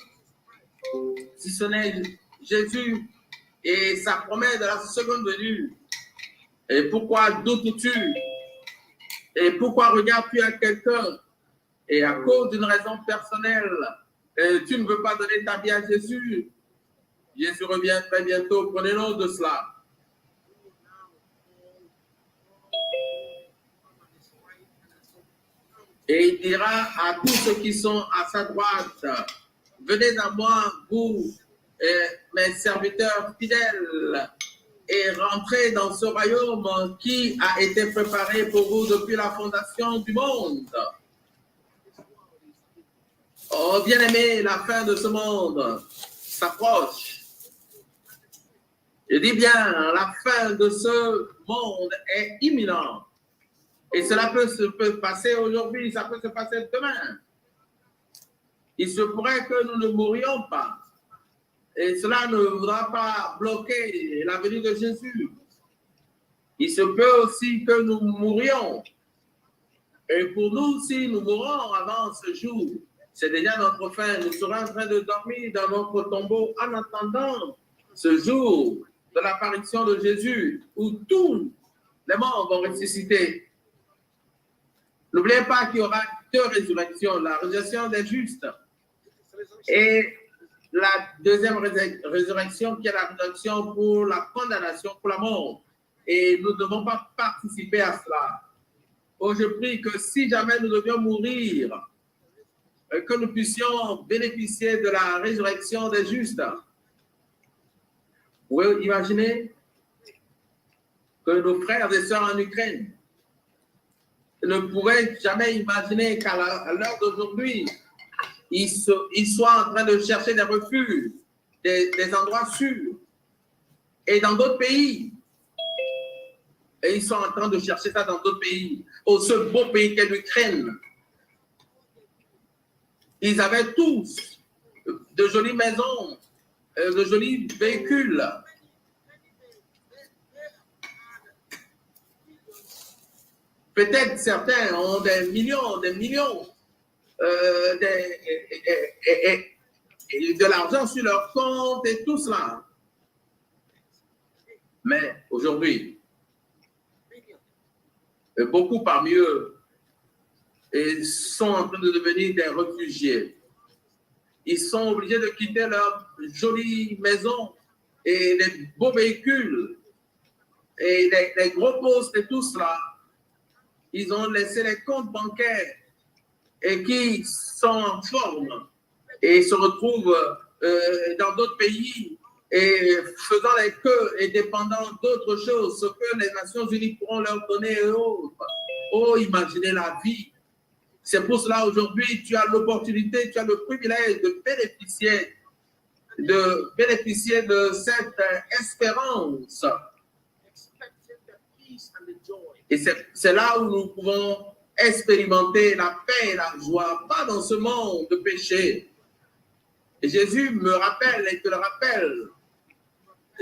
G: si ce n'est Jésus et sa promesse de la seconde venue, et pourquoi doutes-tu? Et pourquoi regardes-tu à quelqu'un? Et à cause d'une raison personnelle, tu ne veux pas donner ta vie à Jésus. Jésus revient très bientôt. Prenez note de cela. Et il dira à tous ceux qui sont à sa droite, venez à moi, vous, mes serviteurs fidèles, et rentrez dans ce royaume qui a été préparé pour vous depuis la fondation du monde. Oh, bien-aimé, la fin de ce monde s'approche. Je dis bien, la fin de ce monde est imminente. Et cela peut se passer aujourd'hui, ça peut se passer demain. Il se pourrait que nous ne mourions pas. Et cela ne voudra pas bloquer la venue de Jésus. Il se peut aussi que nous mourions. Et pour nous, si nous mourons avant ce jour, c'est déjà notre fin. Nous serons en train de dormir dans notre tombeau en attendant ce jour de l'apparition de Jésus où tous les morts vont ressusciter. N'oubliez pas qu'il y aura deux résurrections, la résurrection des justes et la deuxième résurrection qui est la résurrection pour la condamnation, pour la mort. Et nous ne devons pas participer à cela. Oh, je prie que si jamais nous devions mourir, que nous puissions bénéficier de la résurrection des justes. Vous pouvez imaginer que nos frères et sœurs en Ukraine ne pourraient jamais imaginer qu'à l'heure d'aujourd'hui, ils soient en train de chercher des refuges, des endroits sûrs. Et dans d'autres pays, et ils sont en train de chercher ça dans d'autres pays. Oh, ce beau pays qu'est l'Ukraine. Ils avaient tous de jolies maisons, de jolis véhicules. Peut-être certains ont des millions, de l'argent sur leur compte et tout cela. Mais aujourd'hui, beaucoup parmi eux sont en train de devenir des réfugiés. Ils sont obligés de quitter leurs jolies maisons et des beaux véhicules et des gros postes et tout cela. Ils ont laissé les comptes bancaires et qui sont en forme et se retrouvent dans d'autres pays et faisant les queues et dépendant d'autres choses, ce que les Nations Unies pourront leur donner et autres. Oh, imaginez la vie. C'est pour cela aujourd'hui, tu as l'opportunité, tu as le privilège de bénéficier de cette espérance. Et c'est là où nous pouvons expérimenter la paix et la joie, pas dans ce monde de péché. Et Jésus me rappelle et te le rappelle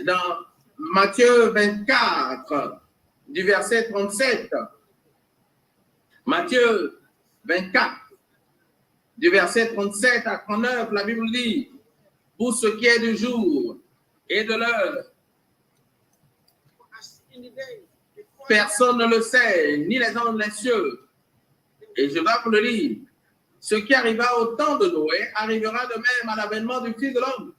G: dans Matthieu 24, du verset 37. Matthieu 24, du verset 37 à 39, la Bible dit, pour ce qui est du jour et de l'heure, personne ne le sait, ni les anges des cieux. Et je vais vous le lire. Ce qui arriva au temps de Noé arrivera de même à l'avènement du Fils de l'homme.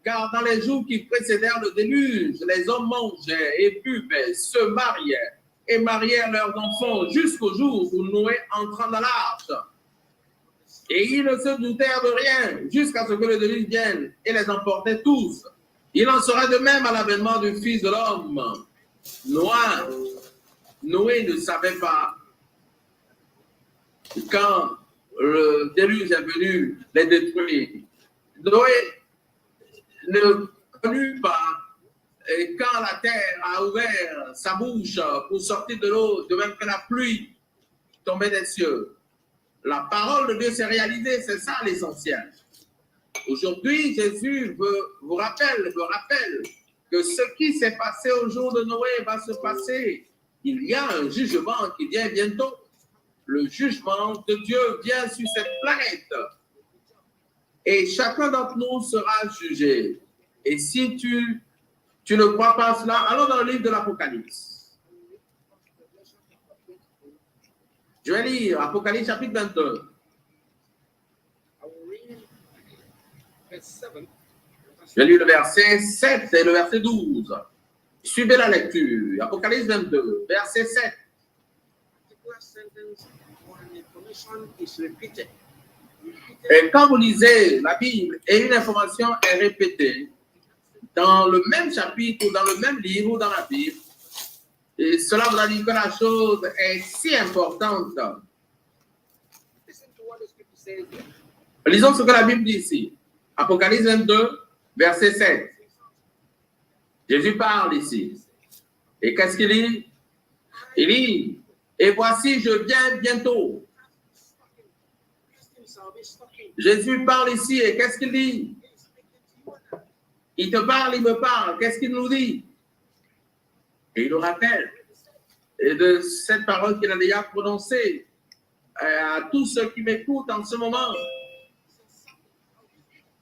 G: Car dans les jours qui précédèrent le déluge, les hommes mangeaient et buvaient, se mariaient, et marièrent leurs enfants jusqu'au jour où Noé entra dans l'arche. Et ils ne se doutèrent de rien jusqu'à ce que le déluge vienne et les emportait tous. Il en sera de même à l'avènement du Fils de l'homme. Noé ne savait pas quand le déluge est venu les détruire. Noé ne connut pas quand la terre a ouvert sa bouche pour sortir de l'eau, de même que la pluie tombait des cieux. La parole de Dieu s'est réalisée, c'est ça l'essentiel. Aujourd'hui, Jésus me rappelle que ce qui s'est passé au jour de Noé va se passer. Il y a un jugement qui vient bientôt. Le jugement de Dieu vient sur cette planète. Et chacun d'entre nous sera jugé. Et si tu ne crois pas à cela, allons dans le livre de l'Apocalypse. Je vais lire Apocalypse chapitre 22. Je vais lire le verset 7 et le verset 12. Suivez la lecture. Apocalypse 22, verset 7. Et quand vous lisez la Bible et une information est répétée dans le même chapitre ou dans le même livre ou dans la Bible, et cela vous dit que la chose est si importante. Lisons ce que la Bible dit ici. Apocalypse 22, verset 7. Jésus parle ici. Et qu'est-ce qu'il dit? Il dit, et voici, je viens bientôt. Jésus parle ici et qu'est-ce qu'il dit? Il te parle, il me parle. Qu'est-ce qu'il nous dit? Et il nous rappelle de cette parole qu'il a déjà prononcée à tous ceux qui m'écoutent en ce moment,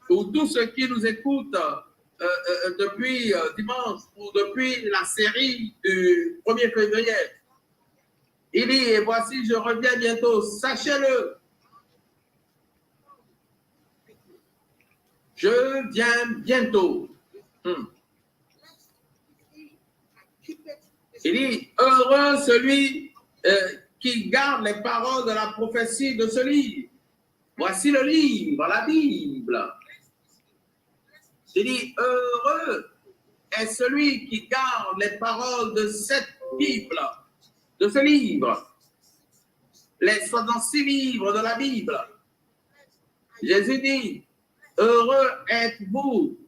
G: ou tous ceux qui nous écoutent depuis dimanche ou depuis la série du 1er février. Il dit, et voici, je reviens bientôt, sachez-le. Je viens bientôt. Il dit, heureux celui qui garde les paroles de la prophétie de ce livre. Voici le livre, la Bible. Il dit, heureux est celui qui garde les paroles de cette Bible, de ce livre. Les 66 livres de la Bible. Jésus dit, heureux êtes-vous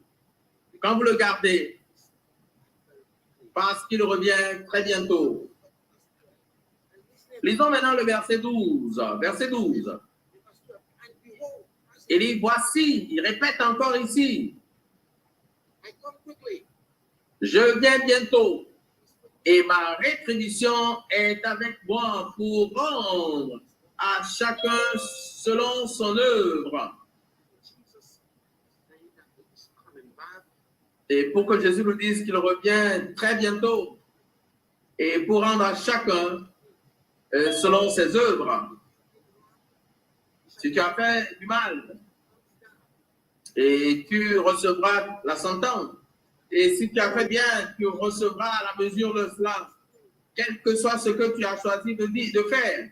G: quand vous le gardez, parce qu'il revient très bientôt. Lisons maintenant le verset 12. Verset 12. Il dit, voici, il répète encore ici, je viens bientôt et ma rétribution est avec moi pour rendre à chacun selon son œuvre. Et pour que Jésus nous dise qu'il revient très bientôt et pour rendre à chacun selon ses œuvres. Si tu as fait du mal, et tu recevras la sentence. Et si tu as fait bien, tu recevras à la mesure de cela, quel que soit ce que tu as choisi de faire.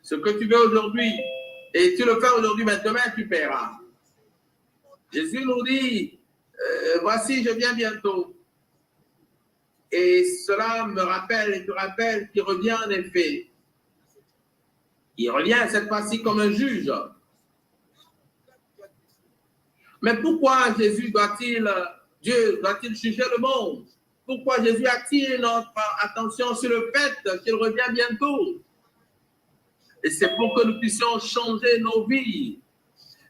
G: Ce que tu veux aujourd'hui, et tu le fais aujourd'hui, mais demain tu paieras. Jésus nous dit, voici, je viens bientôt. Et cela me rappelle et te rappelle qu'il revient en effet. Il revient cette fois-ci comme un juge. Mais pourquoi Jésus Dieu doit-il juger le monde? Pourquoi Jésus attire notre attention sur le fait qu'il revient bientôt? Et c'est pour que nous puissions changer nos vies,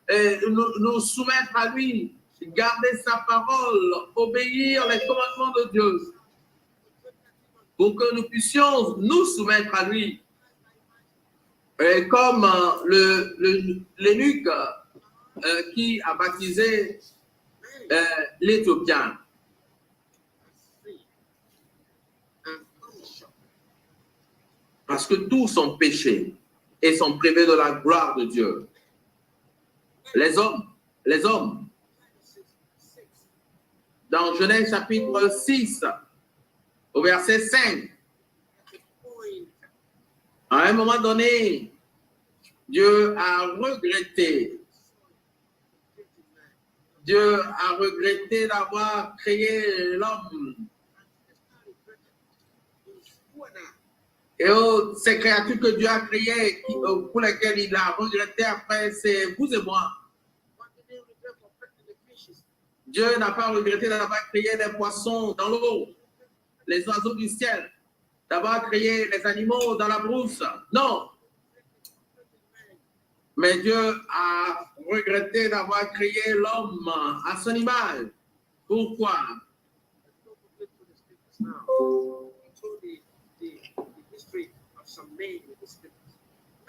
G: et nous soumettre à lui, garder sa parole, obéir les commandements de Dieu, pour que nous puissions nous soumettre à lui. Et comme l'eunuque qui a baptisé l'Éthiopien. Parce que tous sont péchés et sont privés de la gloire de Dieu. Les hommes. Dans Genèse chapitre 6, au verset 5, À un moment donné, Dieu a regretté. Dieu a regretté d'avoir créé l'homme. Et ces créatures que Dieu a créées, pour lesquelles il a regretté après, c'est vous et moi. Dieu n'a pas regretté d'avoir créé les poissons dans l'eau, les oiseaux du ciel, d'avoir créé les animaux dans la brousse. Non. Mais Dieu a regretté d'avoir créé l'homme à son image. Pourquoi?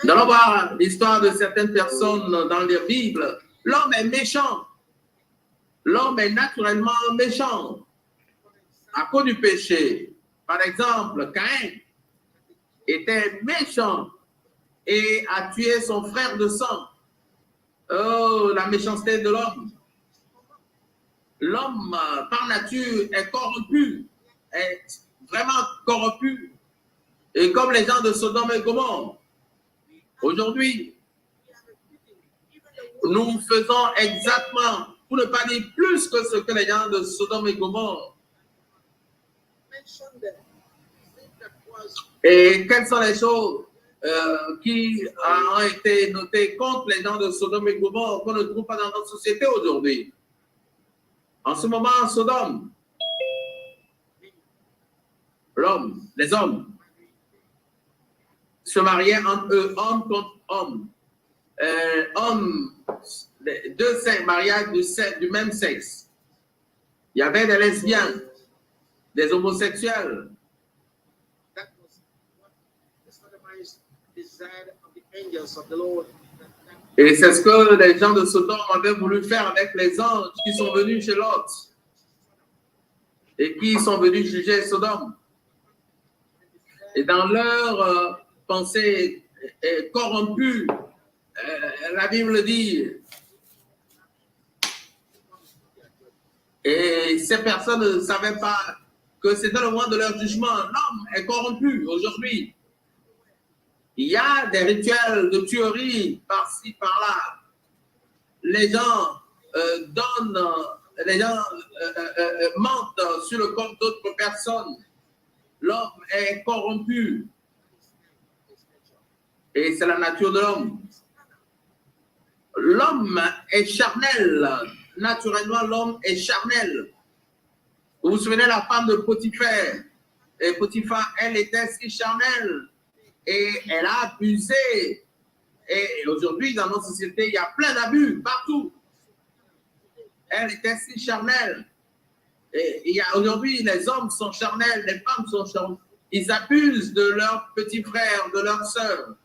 G: Nous allons voir l'histoire de certaines personnes dans la Bible. L'homme est méchant. L'homme est naturellement méchant à cause du péché. Par exemple, Caïn était méchant et a tué son frère de sang. Oh, la méchanceté de l'homme. L'homme, par nature, est corrompu, est vraiment corrompu. Et comme les gens de Sodome et Gomorrhe, aujourd'hui, nous faisons exactement, pour ne pas dire plus que ce que les gens de Sodome et Gomorrhe. Et quelles sont les choses qui ont été notées contre les gens de Sodome et Gomorrhe qu'on ne trouve pas dans notre société aujourd'hui? En ce moment, Sodome, l'homme, les hommes, se mariaient entre eux, homme contre homme. Deux mariages du même sexe. Il y avait des lesbiennes, des homosexuels. Et c'est ce que les gens de Sodome avaient voulu faire avec les anges qui sont venus chez Lot et qui sont venus juger Sodome. Et dans leur pensée corrompue, la Bible dit, et ces personnes ne savaient pas que c'était le moment de leur jugement. L'homme est corrompu aujourd'hui. Il y a des rituels de tuerie par-ci, par-là. Les gens mentent sur le corps d'autres personnes. L'homme est corrompu. Et c'est la nature de l'homme. L'homme est charnel. Naturellement, l'homme est charnel. Vous vous souvenez de la femme de Potiphar? Et Potiphar, elle était si charnelle. Et elle a abusé. Et aujourd'hui, dans notre société, il y a plein d'abus partout. Elle était si charnelle. Et aujourd'hui, les hommes sont charnels, les femmes sont charnelles. Ils abusent de leurs petits frères, de leurs sœurs.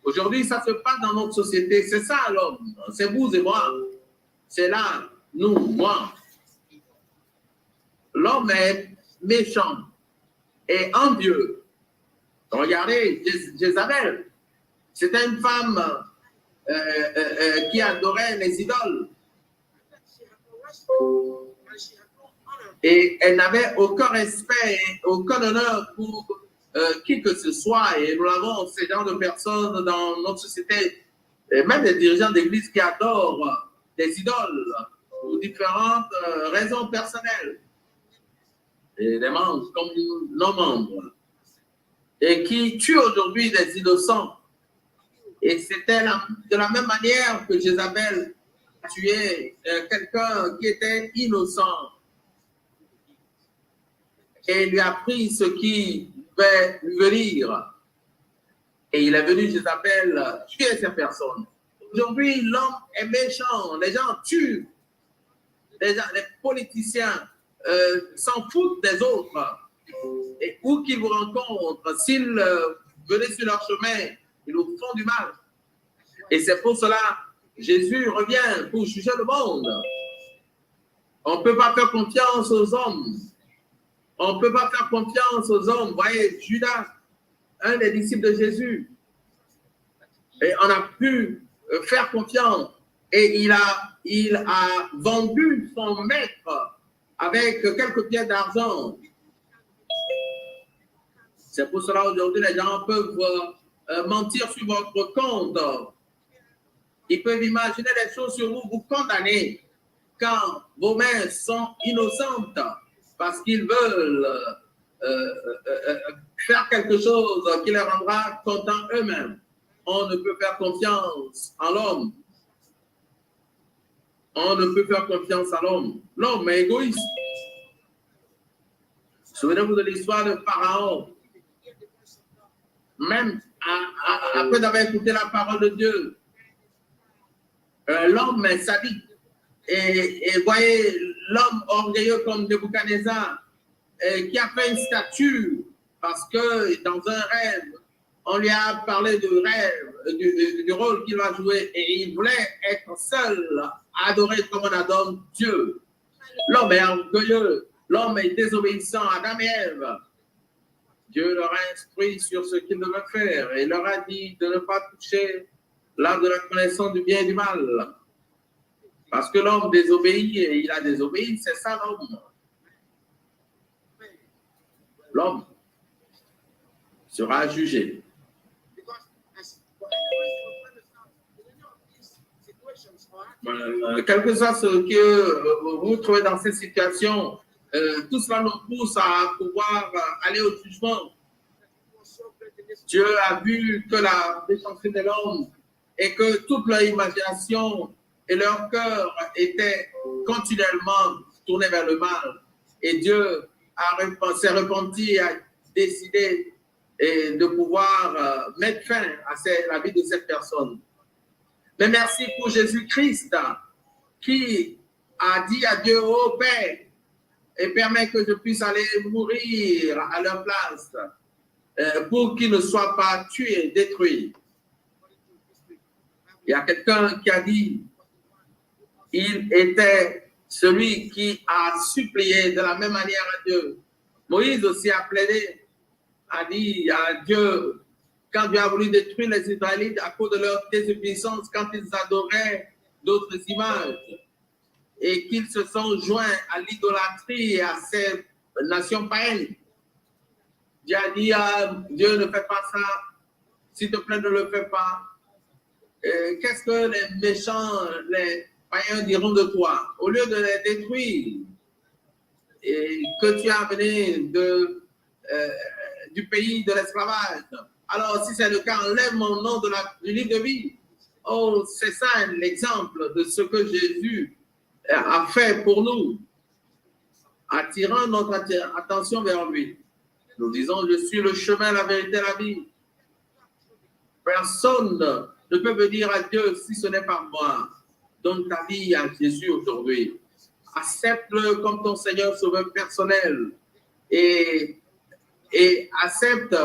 G: Aujourd'hui, ça se passe dans notre société. C'est ça l'homme. C'est vous et moi. C'est là, nous, moi. L'homme est méchant et envieux. Regardez, Jézabel, c'était une femme qui adorait les idoles. Et elle n'avait aucun respect, aucun honneur pour qui que ce soit. Et nous avons ces genres de personnes dans notre société, et même des dirigeants d'église qui adorent des idoles pour différentes raisons personnelles. Et des membres comme nos membres. Et qui tuent aujourd'hui des innocents. Et c'était de la même manière que Jézabel a tué quelqu'un qui était innocent. Et il lui a pris ce qui devait lui venir. Et il est venu, Jézabel, tuer ces personnes. Aujourd'hui, l'homme est méchant. Les gens tuent. Les politiciens s'en foutent des autres. Et où qu'ils vous rencontrent, s'ils venaient sur leur chemin, ils vous font du mal. Et c'est pour cela Jésus revient pour juger le monde. On ne peut pas faire confiance aux hommes. On ne peut pas faire confiance aux hommes. Vous voyez, Judas, un des disciples de Jésus, et on a pu faire confiance. Et il a vendu son maître avec quelques pièces d'argent. C'est pour cela aujourd'hui les gens peuvent mentir sur votre compte. Ils peuvent imaginer des choses sur vous, vous condamner quand vos mains sont innocentes parce qu'ils veulent faire quelque chose qui les rendra contents eux-mêmes. On ne peut faire confiance en l'homme. On ne peut faire confiance à l'homme. L'homme est égoïste. Souvenez-vous de l'histoire de Pharaon. Même après d'avoir écouté la parole de Dieu, l'homme est sadique. Et voyez l'homme orgueilleux comme Nebuchadnezzar qui a fait une statue parce que dans un rêve, on lui a parlé du rêve, du rôle qu'il va jouer et il voulait être seul, adoré comme on adore Dieu. L'homme est orgueilleux, l'homme est désobéissant à Adam et Ève. Dieu leur a instruit sur ce qu'ils devaient faire et leur a dit de ne pas toucher l'arbre de la connaissance du bien et du mal. Parce que l'homme désobéit et il a désobéi, c'est ça l'homme. L'homme sera jugé. Quel que soit ce que vous trouvez dans cette situation, tout cela nous pousse à pouvoir aller au jugement. Dieu a vu que la méchanceté de l'homme et que toute leur imagination et leur cœur étaient continuellement tournés vers le mal. Et Dieu s'est repenti et a décidé de pouvoir mettre fin à la vie de cette personne. Mais merci pour Jésus-Christ qui a dit à Dieu, ô Père, et permet que je puisse aller mourir à leur place pour qu'ils ne soient pas tués, détruits. Il y a quelqu'un qui a dit, il était celui qui a supplié de la même manière à Dieu. Moïse aussi a plaidé, a dit à Dieu, quand Dieu a voulu détruire les Israélites à cause de leur désobéissance, quand ils adoraient d'autres images et qu'ils se sont joints à l'idolâtrie et à ces nations païennes. Dieu a dit à Dieu, ne fais pas ça, s'il te plaît, ne le fais pas. Qu'est-ce que les méchants, les païens diront de toi? Au lieu de les détruire, et que tu as amené du pays de l'esclavage. Alors, si c'est le cas, enlève mon nom du livre de vie. Oh, c'est ça l'exemple de ce que Jésus a fait pour nous, attirant notre attention vers lui. Nous disons, je suis le chemin, la vérité, la vie. Personne ne peut venir à Dieu si ce n'est pas moi. Donne ta vie à Jésus aujourd'hui. Accepte-le comme ton Seigneur sauveur personnel et accepte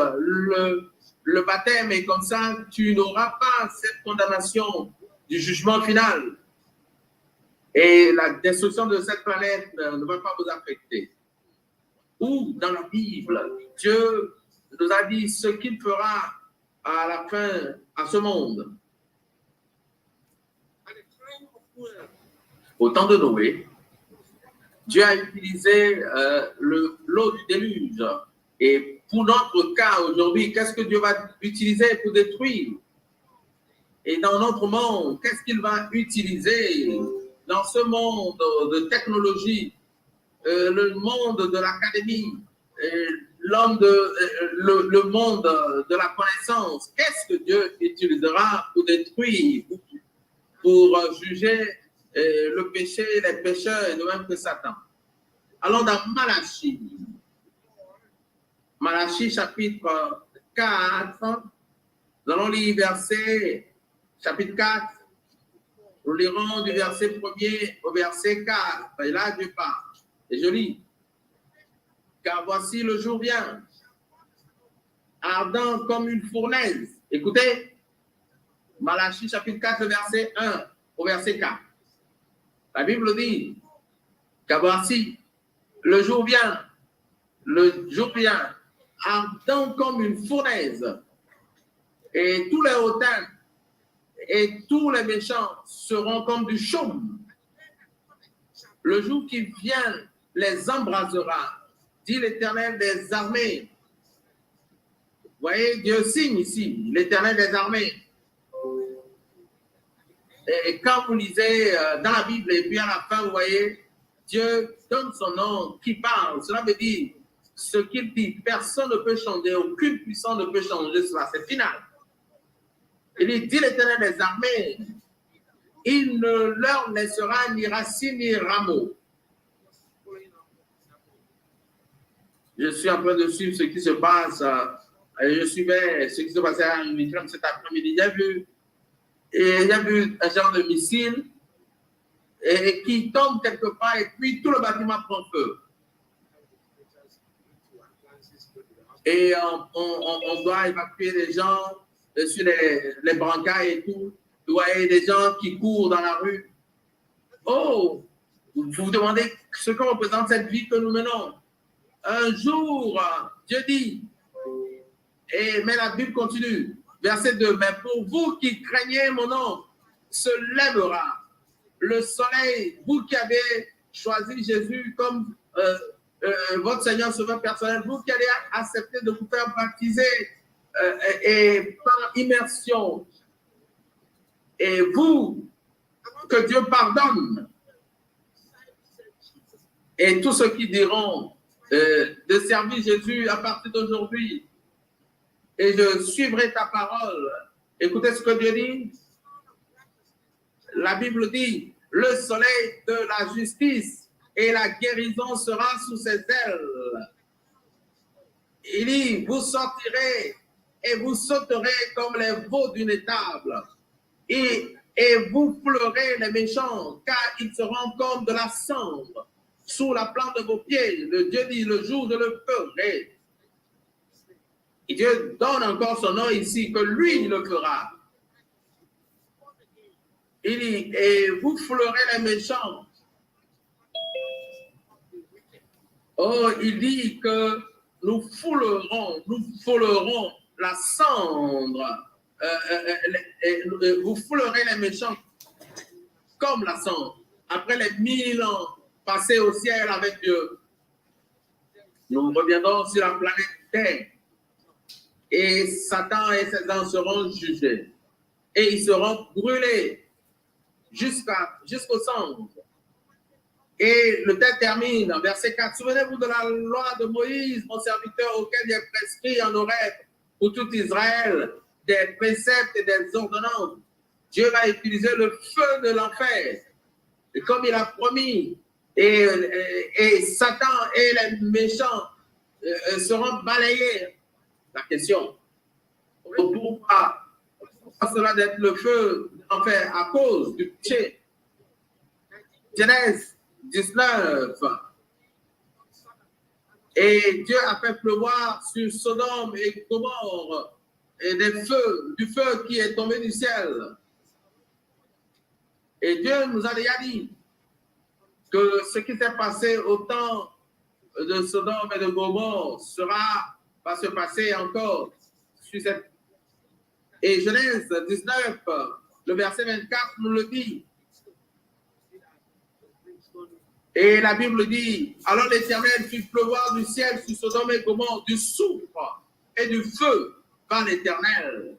G: le baptême et comme ça, tu n'auras pas cette condamnation du jugement final. Et la destruction de cette planète ne va pas vous affecter. Ou dans la Bible, Dieu nous a dit ce qu'il fera à la fin à ce monde. Au temps de Noé, Dieu a utilisé l'eau du déluge. Et pour notre cas aujourd'hui, qu'est-ce que Dieu va utiliser pour détruire? Et dans notre monde, qu'est-ce qu'il va utiliser dans ce monde de technologie, le monde de l'académie, le monde de la connaissance? Qu'est-ce que Dieu utilisera pour détruire, pour juger le péché, les pécheurs, et de même que Satan? Allons dans Malachie chapitre 4, nous allons lire verset chapitre 4, nous lirons du verset 1er au verset 4, et là Dieu parle, et je lis, car voici le jour vient, ardent comme une fournaise. Écoutez, Malachie chapitre 4, verset 1 au verset 4. La Bible dit, car voici le jour vient, ardent comme une fournaise, et tous les hautains et tous les méchants seront comme du chaume. Le jour qui vient les embrasera, dit l'Éternel des armées. voyez, Dieu signe ici, l'Éternel des armées. Et quand vous lisez dans la Bible, et puis à la fin, vous voyez, Dieu donne son nom qui parle. Cela veut dire ce qu'il dit. Personne ne peut changer, aucune puissance ne peut changer cela. C'est final. Il dit l'Éternel des armées, il ne leur laissera ni racine ni rameau. Je suis en train de suivre ce qui se passe. Je suivais ce qui se passait à Mitram cet après-midi. Il y a vu un genre de missile et qui tombe quelque part et puis tout le bâtiment prend feu. Et on doit évacuer les gens sur les brancards et tout. Vous voyez des gens qui courent dans la rue. Oh, vous vous demandez ce que représente cette vie que nous menons. Un jour, Dieu dit, mais la Bible continue, verset 2, mais pour vous qui craignez mon nom, se lèvera le soleil, vous qui avez choisi Jésus comme votre Seigneur Sauveur personnel, vous qui allez accepter de vous faire baptiser et par immersion, et vous, que Dieu pardonne, et tous ceux qui diront de servir Jésus à partir d'aujourd'hui, et je suivrai ta parole. Écoutez ce que Dieu dit. La Bible dit, le soleil de la justice et la guérison sera sous ses ailes. Il dit, vous sortirez et vous sauterez comme les veaux d'une étable. Et vous foulerez les méchants, car ils seront comme de la cendre sous la plante de vos pieds. Le Dieu dit, le jour je le ferai. Et Dieu donne encore son nom ici, que lui le fera. Il dit, et vous foulerez les méchants. Oh, il dit que nous foulerons la cendre. Vous foulerez les méchants comme la cendre. Après les 1000 ans passés au ciel avec Dieu, nous reviendrons sur la planète Terre. Et Satan et ses anges seront jugés. Et ils seront brûlés jusqu'au sang. Et le texte termine en verset 4. Souvenez-vous de la loi de Moïse, mon serviteur, auquel il est prescrit en Horeb pour tout Israël, des préceptes et des ordonnances. Dieu va utiliser le feu de l'enfer. Et comme il a promis, et Satan et les méchants seront balayés. La question, pourquoi cela doit être le feu de l'enfer? À cause du péché. Genèse 19. Et Dieu a fait pleuvoir sur Sodome et Gomorrhe et du feu qui est tombé du ciel. Et Dieu nous a déjà dit que ce qui s'est passé au temps de Sodome et de Gomorrhe va se passer encore sur cette. Et Genèse 19, le verset 24 nous le dit. Et la Bible dit, alors l'Éternel fit pleuvoir du ciel sur Sodome et Gomorrhe du soufre et du feu par l'Éternel.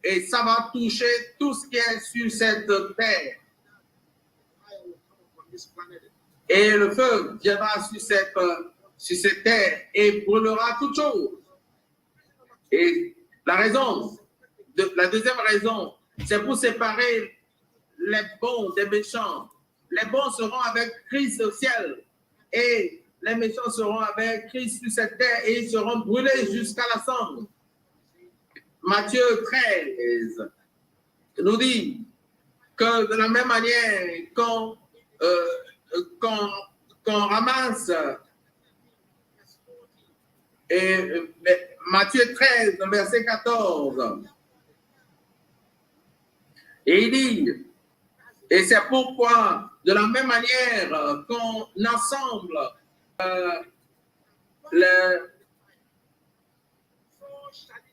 G: Et ça va toucher tout ce qui est sur cette terre. Et le feu viendra sur cette terre et brûlera toute chose. Et la deuxième raison, c'est pour séparer les bons des méchants. Les bons seront avec Christ au ciel et les méchants seront avec Christ sur cette terre et ils seront brûlés jusqu'à la cendre. Matthieu 13 nous dit que de la même manière qu'on ramasse Matthieu 13, verset 14. Et il dit, et c'est pourquoi, de la même manière qu'on assemble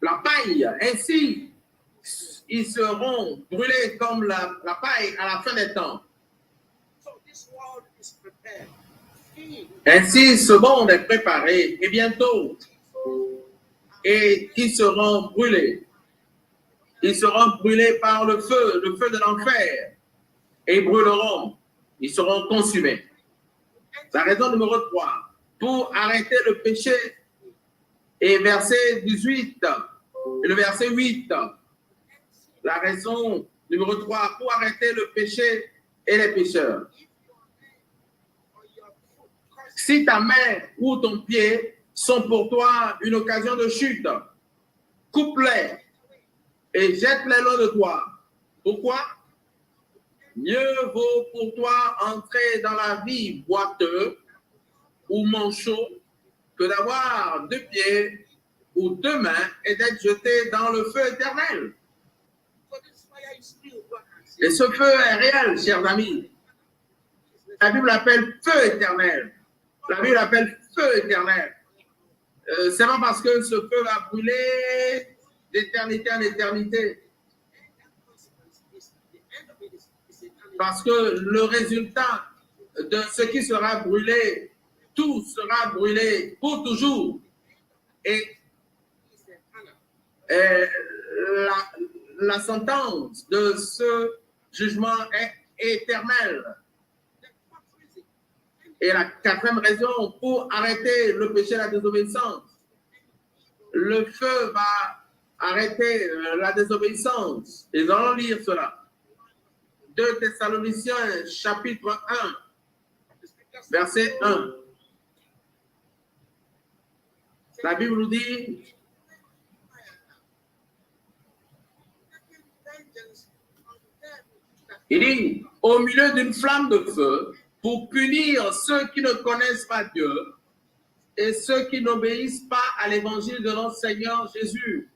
G: la paille, ainsi ils seront brûlés comme la paille à la fin des temps. Ainsi, ce monde est préparé et bientôt, et qui seront brûlés. Ils seront brûlés par le feu de l'enfer, et ils brûleront, ils seront consumés. La raison numéro 3, pour arrêter le péché, et verset 18, et le verset 8, la raison numéro 3, pour arrêter le péché et les pécheurs. Si ta main ou ton pied sont pour toi une occasion de chute, coupe-les et jette-les loin de toi. Pourquoi? Mieux vaut pour toi entrer dans la vie boiteux ou manchot que d'avoir 2 pieds ou 2 mains et d'être jeté dans le feu éternel. Et ce feu est réel, chers amis. La Bible l'appelle feu éternel. La Bible l'appelle feu éternel. C'est pas parce que ce feu va brûler d'éternité en éternité. Parce que le résultat de ce qui sera brûlé, tout sera brûlé pour toujours. Et la sentence de ce jugement est éternelle. Et la 4e raison, pour arrêter le péché et la désobéissance, le feu va arrêter la désobéissance. Et nous allons lire cela. 2 Thessaloniciens, chapitre 1, verset 1. La Bible nous dit, il dit, au milieu d'une flamme de feu, pour punir ceux qui ne connaissent pas Dieu et ceux qui n'obéissent pas à l'évangile de notre Seigneur Jésus.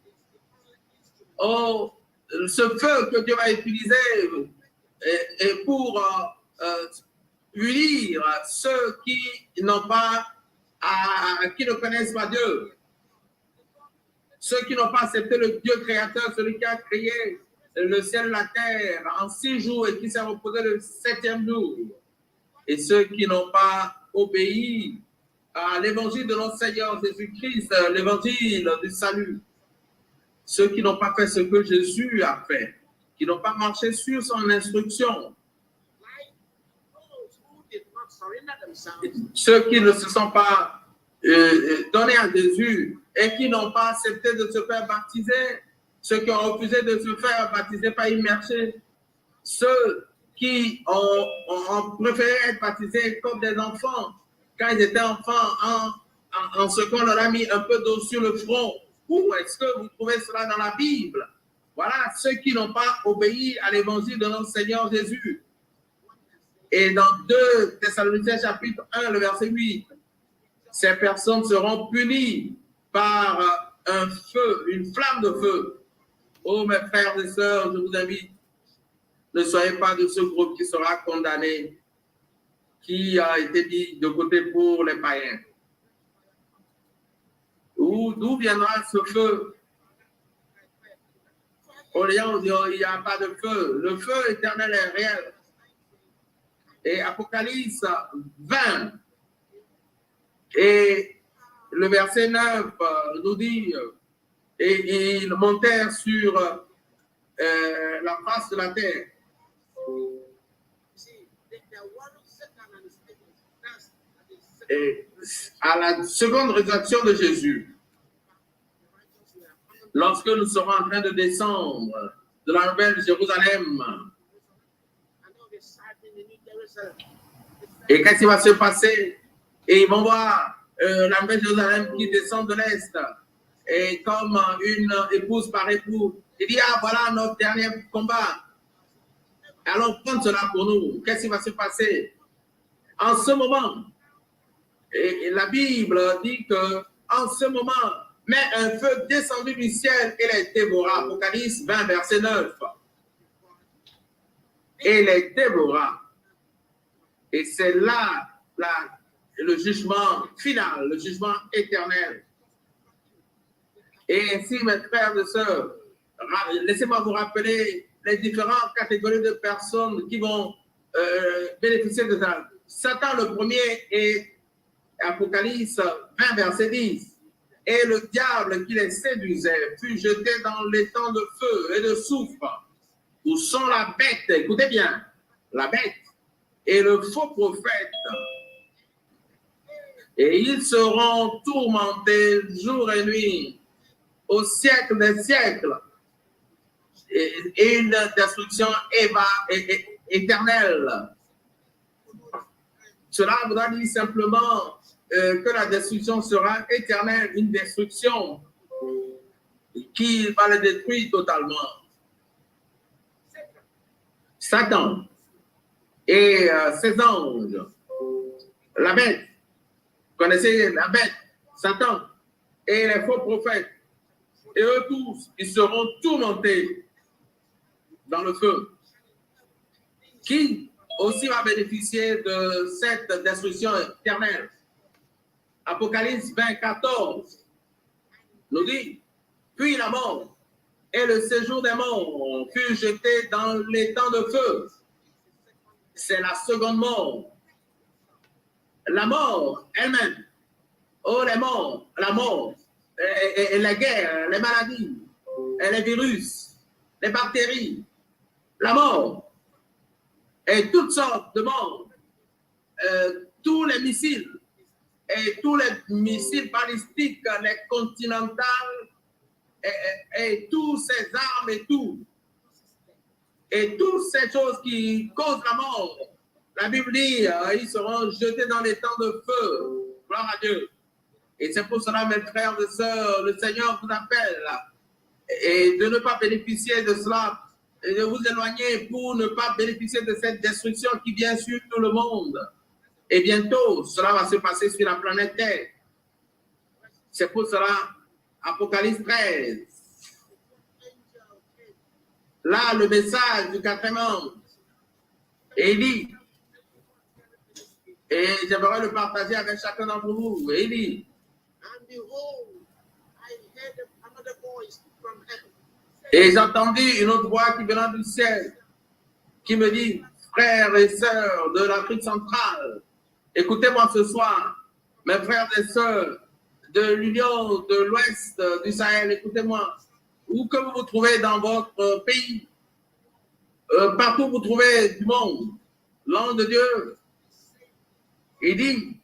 G: Oh, ce feu que Dieu va utiliser est pour punir ceux qui n'ont pas, qui ne connaissent pas Dieu, ceux qui n'ont pas accepté le Dieu créateur, celui qui a créé le ciel et la terre en 6 jours et qui s'est reposé le 7e jour. Et ceux qui n'ont pas obéi à l'évangile de notre Seigneur Jésus-Christ, l'évangile du salut. Ceux qui n'ont pas fait ce que Jésus a fait, qui n'ont pas marché sur son instruction. Ceux qui ne se sont pas donnés à Jésus et qui n'ont pas accepté de se faire baptiser. Ceux qui ont refusé de se faire baptiser par immersion. Ceux qui ont préféré être baptisés comme des enfants. Quand ils étaient enfants, en ce qu'on leur a mis un peu d'eau sur le front. Où est-ce que vous trouvez cela dans la Bible? Voilà, ceux qui n'ont pas obéi à l'évangile de notre Seigneur Jésus. Et dans 2 Thessaloniciens chapitre 1, le verset 8, ces personnes seront punies par un feu, une flamme de feu. Oh mes frères et sœurs, je vous invite, ne soyez pas de ce groupe qui sera condamné, qui a été mis de côté pour les païens. D'où viendra ce feu? Orient, il n'y a pas de feu. Le feu éternel est réel. Et Apocalypse 20, et le verset 9 nous dit, et ils montèrent sur la face de la terre. Et à la seconde résurrection de Jésus, lorsque nous serons en train de descendre de la nouvelle Jérusalem, et qu'est-ce qui va se passer? Et ils vont voir la nouvelle Jérusalem qui descend de l'Est, et comme une épouse par époux, il dit, ah voilà notre dernier combat. Allons prendre cela pour nous. Qu'est-ce qui va se passer? En ce moment, et la Bible dit que en ce moment, mais un feu descendu du ciel et les dévora. Apocalypse 20, verset 9. Et les dévora. Et c'est là le jugement final, le jugement éternel. Et ainsi, mes frères et sœurs, laissez-moi vous rappeler les différentes catégories de personnes qui vont bénéficier de ça. Satan, le premier, est Apocalypse 20, verset 10. Et le diable qui les séduisait fut jeté dans l'étang de feu et de soufre, où sont la bête, écoutez bien, la bête et le faux prophète. Et ils seront tourmentés jour et nuit, au siècle des siècles, et une destruction éternelle. Cela voudra dire simplement que la destruction sera éternelle, une destruction qui va le détruire totalement. Satan et ses anges, la bête, vous connaissez la bête, Satan et les faux prophètes, et eux tous, ils seront tourmentés dans le feu. Qui aussi va bénéficier de cette destruction éternelle? Apocalypse 20, 14 nous dit, puis la mort et le séjour des morts fut jeté dans l'étang de feu. C'est la seconde mort. La mort elle-même. Oh, les morts, la mort, et les guerres, les maladies, et les virus, les bactéries, la mort, et toutes sortes de morts, tous les missiles, et tous les missiles balistiques, les continentales, et toutes ces armes et toutes ces choses qui causent la mort. La Bible dit, ils seront jetés dans les temps de feu. Gloire à Dieu. Et c'est pour cela, mes frères et sœurs, le Seigneur vous appelle et de ne pas bénéficier de cela, et de vous éloigner pour ne pas bénéficier de cette destruction qui vient sur tout le monde. Et bientôt, cela va se passer sur la planète Terre. C'est pour cela, Apocalypse 13. Là, le message du quatrième ange. Et il dit, et j'aimerais le partager avec chacun d'entre vous. Et il dit, et j'entendis une autre voix qui venait du ciel, qui me dit, frères et sœurs de l'Afrique centrale, écoutez-moi ce soir, mes frères et sœurs de l'Union de l'Ouest du Sahel, écoutez-moi, où que vous vous trouvez dans votre pays, partout où vous trouvez du monde, l'ange de Dieu, il dit,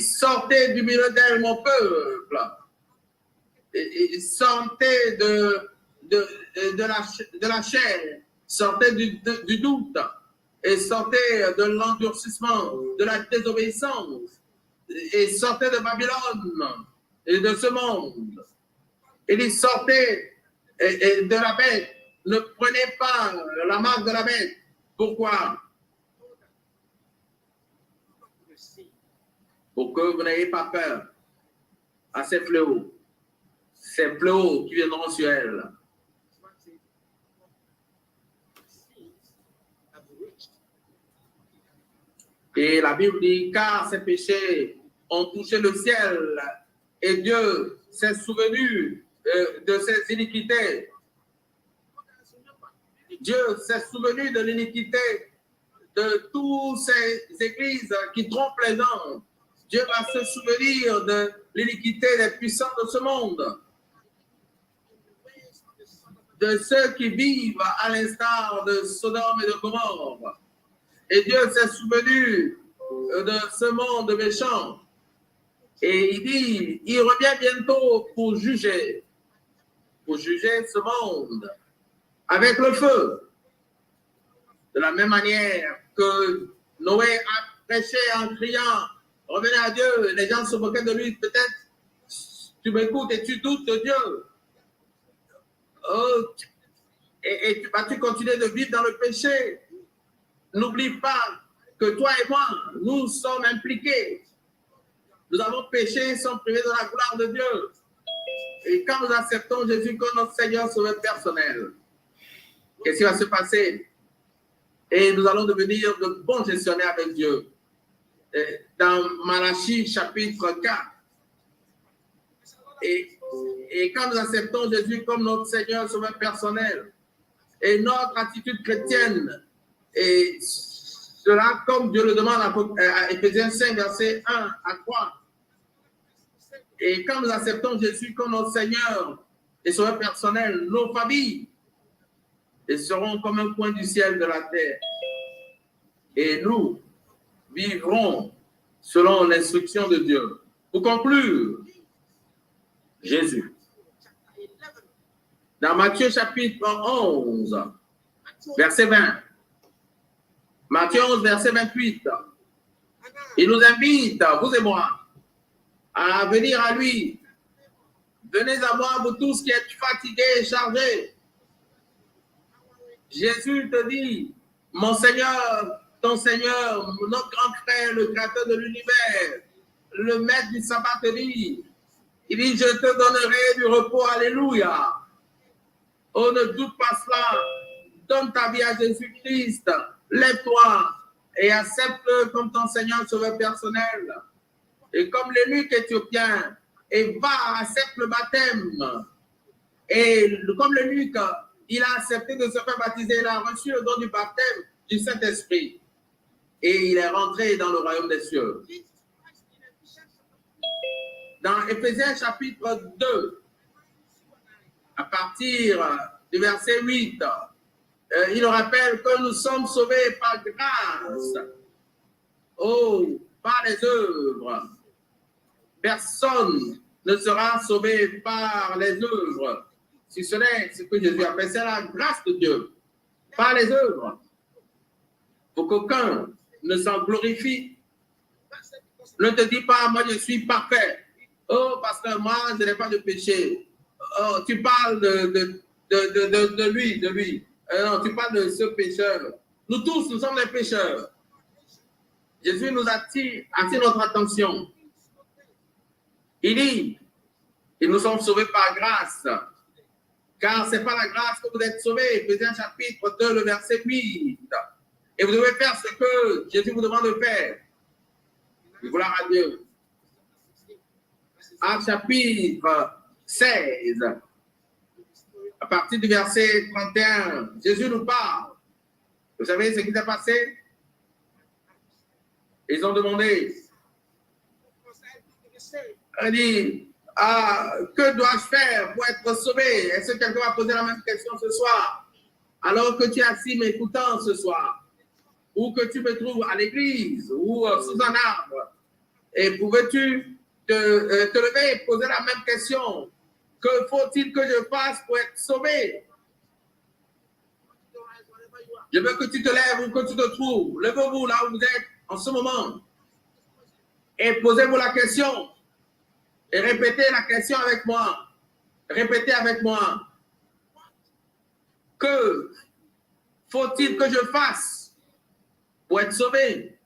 G: sortez du milieu d'elle, mon peuple, et sortez de la chair, sortez du doute, et sortez de l'endurcissement, de la désobéissance, et sortez de Babylone et de ce monde. Il dit, sortez de la bête, ne prenez pas la marque de la bête. Pourquoi? Pour que vous n'ayez pas peur à ces fléaux qui viendront sur elle. Et la Bible dit, car ces péchés ont touché le ciel et Dieu s'est souvenu de ses iniquités. Dieu s'est souvenu de l'iniquité de toutes ces églises qui trompent les gens. Dieu va se souvenir de l'iniquité des puissants de ce monde, de ceux qui vivent à l'instar de Sodome et de Gomorrhe. Et Dieu s'est souvenu de ce monde méchant. Et il dit, il revient bientôt pour juger ce monde avec le feu. De la même manière que Noé a prêché en criant, revenez à Dieu, les gens se moquaient de lui, peut-être tu m'écoutes et tu doutes de Dieu. Oh, et vas-tu continuer de vivre dans le péché? N'oublie pas que toi et moi, nous sommes impliqués. Nous avons péché sans priver de la gloire de Dieu. Et quand nous acceptons Jésus comme notre Seigneur Sauveur personnel, qu'est-ce qui va se passer? Et nous allons devenir de bons gestionnaires avec Dieu. Dans Malachie chapitre 4. Et quand nous acceptons Jésus comme notre Seigneur Sauveur personnel, et notre attitude chrétienne, et cela, comme Dieu le demande à Éphésiens 5, versets 1 à 3, Et quand nous acceptons Jésus comme notre Seigneur et Sauveur personnel, nos familles seront comme un coin du ciel de la terre. Et nous vivrons selon l'instruction de Dieu. Pour conclure, Jésus. Dans Matthieu chapitre 11, verset 20. Matthieu 11, verset 28. Il nous invite, vous et moi, à venir à lui. Venez à moi, vous tous qui êtes fatigués et chargés. Jésus te dit, mon Seigneur, ton Seigneur, notre grand frère, le créateur de l'univers, le maître du sabbat te dit, il dit, je te donnerai du repos, alléluia. Oh, ne doute pas cela. Donne ta vie à Jésus-Christ. Lève-toi et accepte-le comme ton Seigneur Sauveur personnel. Et comme l'eunuque éthiopien, et va, accepte le baptême. Et comme l'eunuque, il a accepté de se faire baptiser, il a reçu le don du baptême du Saint-Esprit. Et il est rentré dans le royaume des cieux. Dans Éphésiens chapitre 2, à partir du verset 8, il nous rappelle que nous sommes sauvés par grâce, oh, par les œuvres. Personne ne sera sauvé par les œuvres, si ce n'est ce que Jésus appelle, c'est la grâce de Dieu, par les œuvres, pour qu'aucun ne s'en glorifie. Ne te dis pas, moi je suis parfait. Oh, parce que moi je n'ai pas de péché. Oh, tu parles de lui. Non, tu parles de ce pécheur. Nous tous, nous sommes des pécheurs. Jésus nous attire notre attention. Il dit, et nous sommes sauvés par grâce. Car ce n'est pas la grâce que vous êtes sauvés. Éphésiens chapitre 2, le verset 8. Et vous devez faire ce que Jésus vous demande de faire. Gloire à Dieu. Actes chapitre 16, à partir du verset 31, Jésus nous parle. Vous savez ce qui s'est passé? Ils ont demandé, il dit, que dois-je faire pour être sauvé? Est-ce que quelqu'un va poser la même question ce soir? Alors que tu es assis m'écoutant ce soir, ou que tu me trouves à l'église, ou sous un arbre, et pouvais-tu te lever et poser la même question? Que faut-il que je fasse pour être sauvé? Je veux que tu te lèves ou que tu te trouves. Levez-vous là où vous êtes en ce moment et posez-vous la question et répétez la question avec moi. Répétez avec moi. Que faut-il que je fasse pour être sauvé?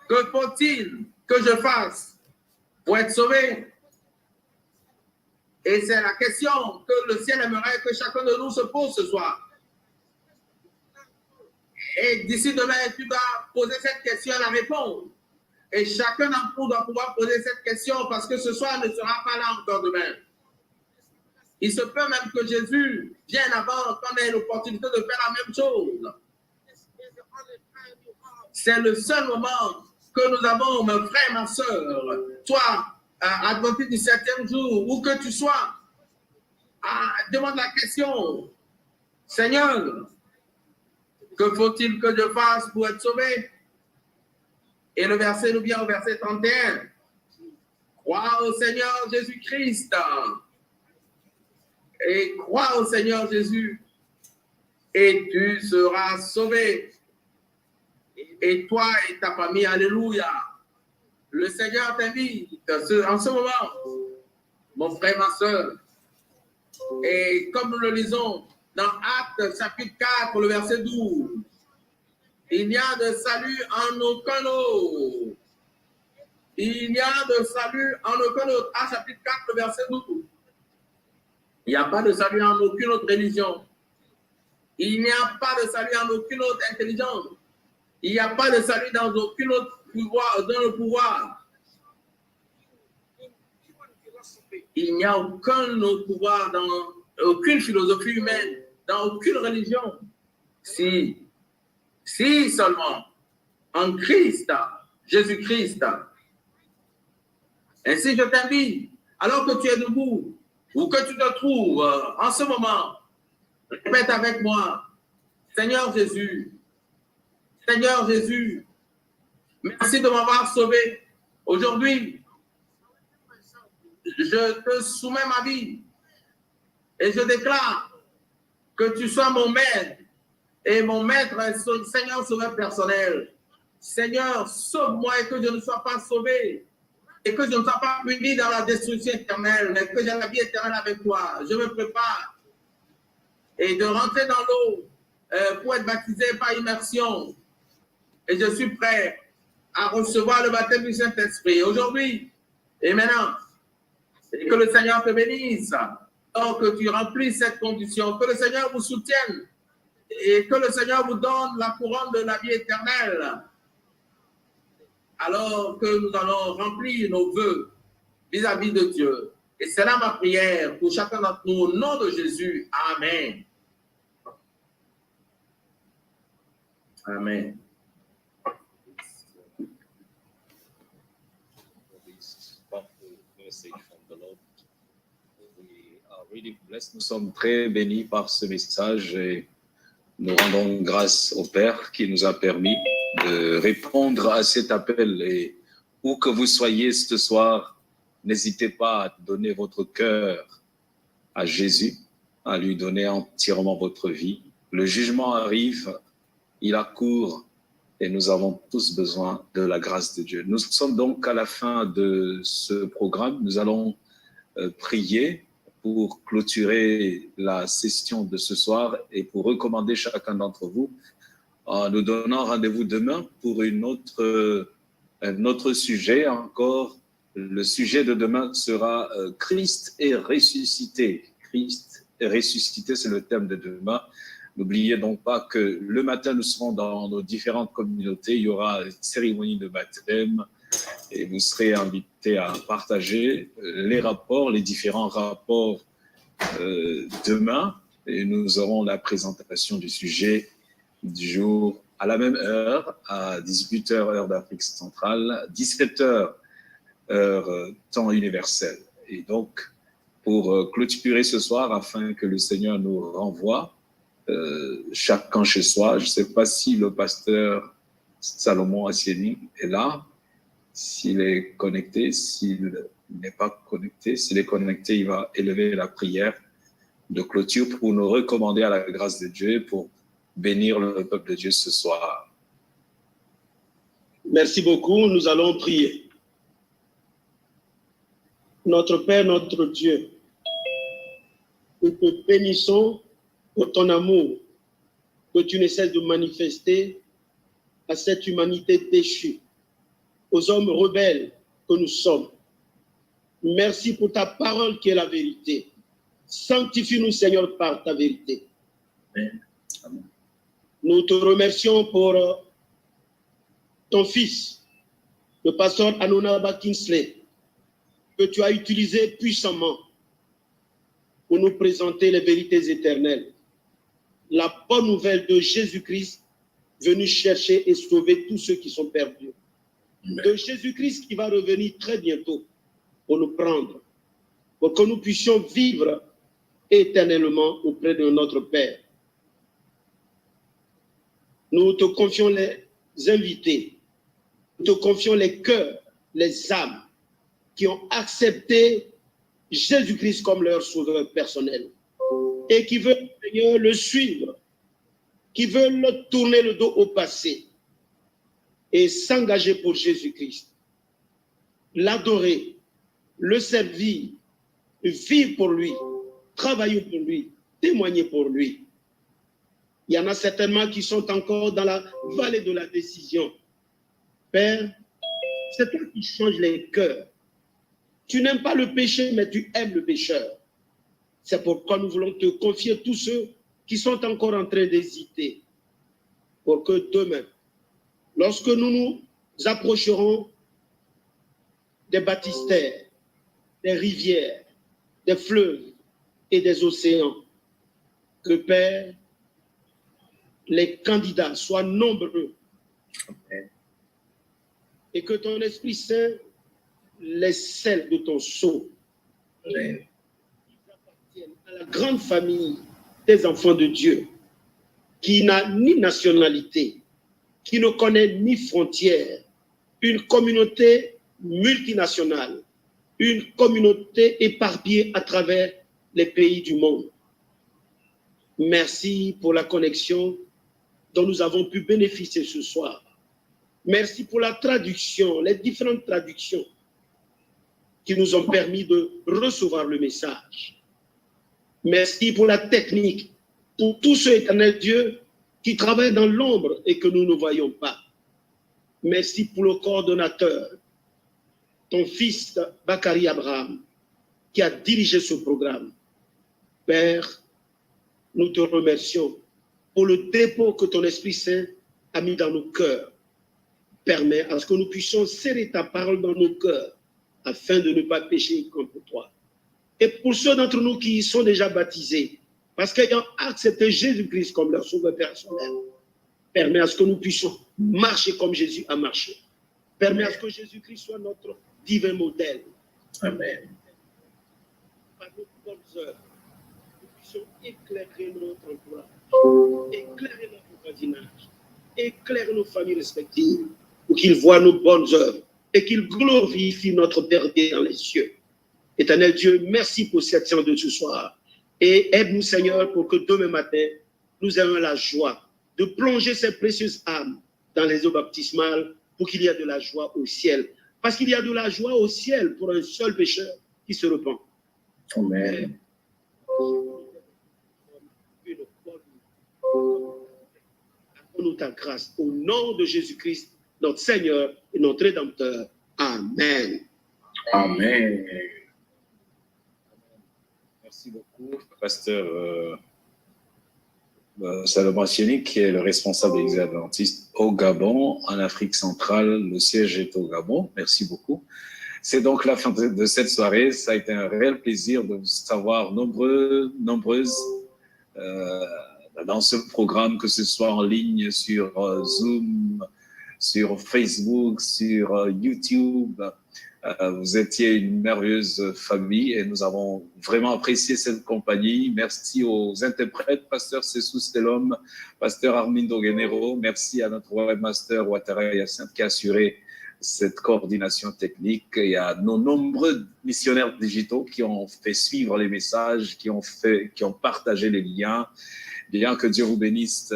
G: Que faut-il que je fasse pour être sauvé? Et c'est la question que le ciel aimerait que chacun de nous se pose ce soir. Et d'ici demain, tu dois poser cette question et la répondre. Et chacun d'entre nous doit pouvoir poser cette question parce que ce soir ne sera pas là encore demain. Il se peut même que Jésus vienne avant qu'on ait l'opportunité de faire la même chose. C'est le seul moment que nous avons, mon frère, ma soeur, toi, adventiste du 7e jour, où que tu sois, demande la question, Seigneur, que faut-il que je fasse pour être sauvé? Et le verset nous vient au verset 31. Crois au Seigneur Jésus-Christ. Et crois au Seigneur Jésus, et tu seras sauvé. Et toi et ta famille, alléluia. Le Seigneur t'invite en ce moment, mon frère, ma soeur. Et comme nous le lisons dans Actes chapitre 4, le verset 12, il n'y a de salut en aucun autre. Il n'y a de salut en aucun autre. Actes chapitre 4, le verset 12. Il n'y a pas de salut en aucune autre religion. Il n'y a pas de salut en aucune autre intelligence. Il n'y a pas de salut dans aucun autre pouvoir, dans le pouvoir. Il n'y a aucun autre pouvoir dans aucune philosophie humaine, dans aucune religion. Si seulement en Christ, Jésus-Christ, Ainsi, je t'invite, alors que tu es debout, ou que tu te trouves en ce moment, répète avec moi, Seigneur Jésus, merci de m'avoir sauvé. Aujourd'hui, je te soumets ma vie et je déclare que tu sois mon maître et mon maître est Seigneur sauveur personnel. Seigneur, sauve-moi et que je ne sois pas sauvé et que je ne sois pas puni dans la destruction éternelle, mais que j'ai la vie éternelle avec toi. Je me prépare et de rentrer dans l'eau pour être baptisé par immersion. Et je suis prêt à recevoir le baptême du Saint-Esprit aujourd'hui et maintenant. Et que le Seigneur te bénisse. Donc, que tu remplisses cette condition. Que le Seigneur vous soutienne. Et que le Seigneur vous donne la couronne de la vie éternelle. Alors que nous allons remplir nos vœux vis-à-vis de Dieu. Et c'est là ma prière pour chacun d'entre nous. Au nom de Jésus. Amen. Amen.
H: Nous sommes très bénis par ce message et nous rendons grâce au Père qui nous a permis de répondre à cet appel. Et où que vous soyez ce soir, n'hésitez pas à donner votre cœur à Jésus, à lui donner entièrement votre vie. Le jugement arrive, il accourt et nous avons tous besoin de la grâce de Dieu. Nous sommes donc à la fin de ce programme. Nous allons prier pour clôturer la session de ce soir et pour recommander chacun d'entre vous en nous donnant rendez-vous demain pour un autre sujet encore. Le sujet de demain sera Christ est ressuscité. Christ est ressuscité, c'est le thème de demain. N'oubliez donc pas que le matin, nous serons dans nos différentes communautés. Il y aura une cérémonie de baptême et vous serez invités à partager les différents rapports demain. Et nous aurons la présentation du sujet du jour à la même heure, à 18h heure d'Afrique centrale, 17h heure temps universel. Et donc, pour clôturer ce soir, afin que le Seigneur nous renvoie chacun chez soi, je ne sais pas si le pasteur Salomon Asieni est là, s'il est connecté, s'il n'est pas connecté. S'il est connecté, il va élever la prière de clôture pour nous recommander à la grâce de Dieu, pour bénir le peuple de Dieu ce soir.
C: Merci beaucoup, nous allons prier. Notre Père, notre Dieu, nous te bénissons pour ton amour que tu ne cesses de manifester à cette humanité déchue, aux hommes rebelles que nous sommes. Merci pour ta parole qui est la vérité. Sanctifie-nous, Seigneur, par ta vérité. Amen. Nous te remercions pour ton fils, le pasteur Anonaba Kingsley, que tu as utilisé puissamment pour nous présenter les vérités éternelles. La bonne nouvelle de Jésus-Christ venu chercher et sauver tous ceux qui sont perdus. De Jésus-Christ qui va revenir très bientôt pour nous prendre, pour que nous puissions vivre éternellement auprès de notre Père. Nous te confions les invités, nous te confions les cœurs, les âmes qui ont accepté Jésus-Christ comme leur sauveur personnel et qui veulent, Seigneur, le suivre, qui veulent tourner le dos au passé et s'engager pour Jésus-Christ, l'adorer, le servir, vivre pour lui, travailler pour lui, témoigner pour lui. Il y en a certainement qui sont encore dans la vallée de la décision. Père, c'est toi qui changes les cœurs. Tu n'aimes pas le péché, mais tu aimes le pécheur. C'est pourquoi nous voulons te confier tous ceux qui sont encore en train d'hésiter, pour que demain, lorsque nous nous approcherons des baptistères, des rivières, des fleuves et des océans, que Père, les candidats soient nombreux et que ton Esprit Saint les selles de ton sceau. Ils appartiennent à la grande famille des enfants de Dieu, qui n'a ni nationalité, qui ne connaît ni frontières, une communauté multinationale, une communauté éparpillée à travers les pays du monde. Merci pour la connexion dont nous avons pu bénéficier ce soir. Merci pour la traduction, les différentes traductions qui nous ont permis de recevoir le message. Merci pour la technique, pour tout ce éternel Dieu qui travaille dans l'ombre et que nous ne voyons pas. Merci pour le coordonnateur, ton fils Bakari Abraham, qui a dirigé ce programme. Père, nous te remercions pour le dépôt que ton Esprit Saint a mis dans nos cœurs. Permets à ce que nous puissions serrer ta parole dans nos cœurs afin de ne pas pécher contre toi. Et pour ceux d'entre nous qui sont déjà baptisés, parce qu'ayant accepté Jésus-Christ comme leur sauveur personnel, permets à ce que nous puissions marcher comme Jésus a marché. Permets à ce que Jésus-Christ soit notre divin modèle. Amen. Par nos bonnes œuvres, nous puissions éclairer notre entourage, éclairer notre voisinage, éclairer nos familles respectives, pour qu'ils voient nos bonnes œuvres et qu'ils glorifient notre Père dans les cieux. Éternel Dieu, merci pour cette séance de ce soir. Et aide-nous, Seigneur, pour que demain matin, nous ayons la joie de plonger ces précieuses âmes dans les eaux baptismales pour qu'il y ait de la joie au ciel. Parce qu'il y a de la joie au ciel pour un seul pécheur qui se repent. Amen. Accorde-nous ta grâce au nom de Jésus-Christ, notre Seigneur et notre Rédempteur. Amen.
H: Amen. Merci beaucoup, pasteur Salomon Sieni, qui est le responsable des adventistes au Gabon, en Afrique centrale. Le siège est au Gabon. Merci beaucoup. C'est donc la fin de cette soirée. Ça a été un réel plaisir de vous savoir nombreuses dans ce programme, que ce soit en ligne sur Zoom, sur Facebook, sur YouTube. Vous étiez une merveilleuse famille et nous avons vraiment apprécié cette compagnie. Merci aux interprètes, pasteur Sessou Stelom, pasteur Armindo Guerrero. Merci à notre webmaster Ouattara Hyacinthe qui a assuré cette coordination technique. Il y a nos nombreux missionnaires digitaux qui ont fait suivre les messages, qui ont partagé les liens. Bien que Dieu vous bénisse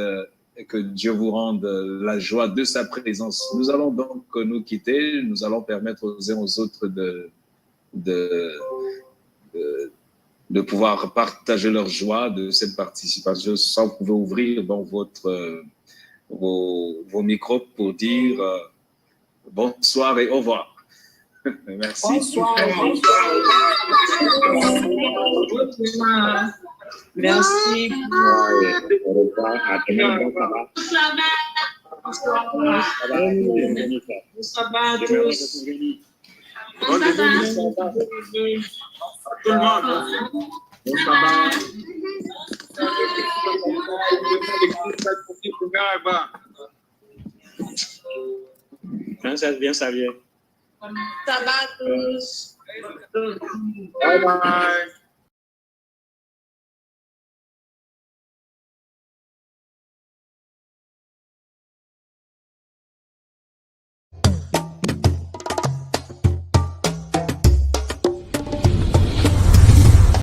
H: et que Dieu vous rende la joie de sa présence. Nous allons donc nous quitter. Nous allons permettre aux uns aux autres de pouvoir partager leur joie de cette participation. Sans vous pouvez ouvrir donc vos micros pour dire bonsoir et au revoir. Merci.
A: Bonsoir. Merci.
I: Au revoir. À demain. Bonsoir.
A: Bonsoir à tous.
I: Bonne tout le monde. Bien, ça vient.
A: Ça va tous.
I: Bye bye.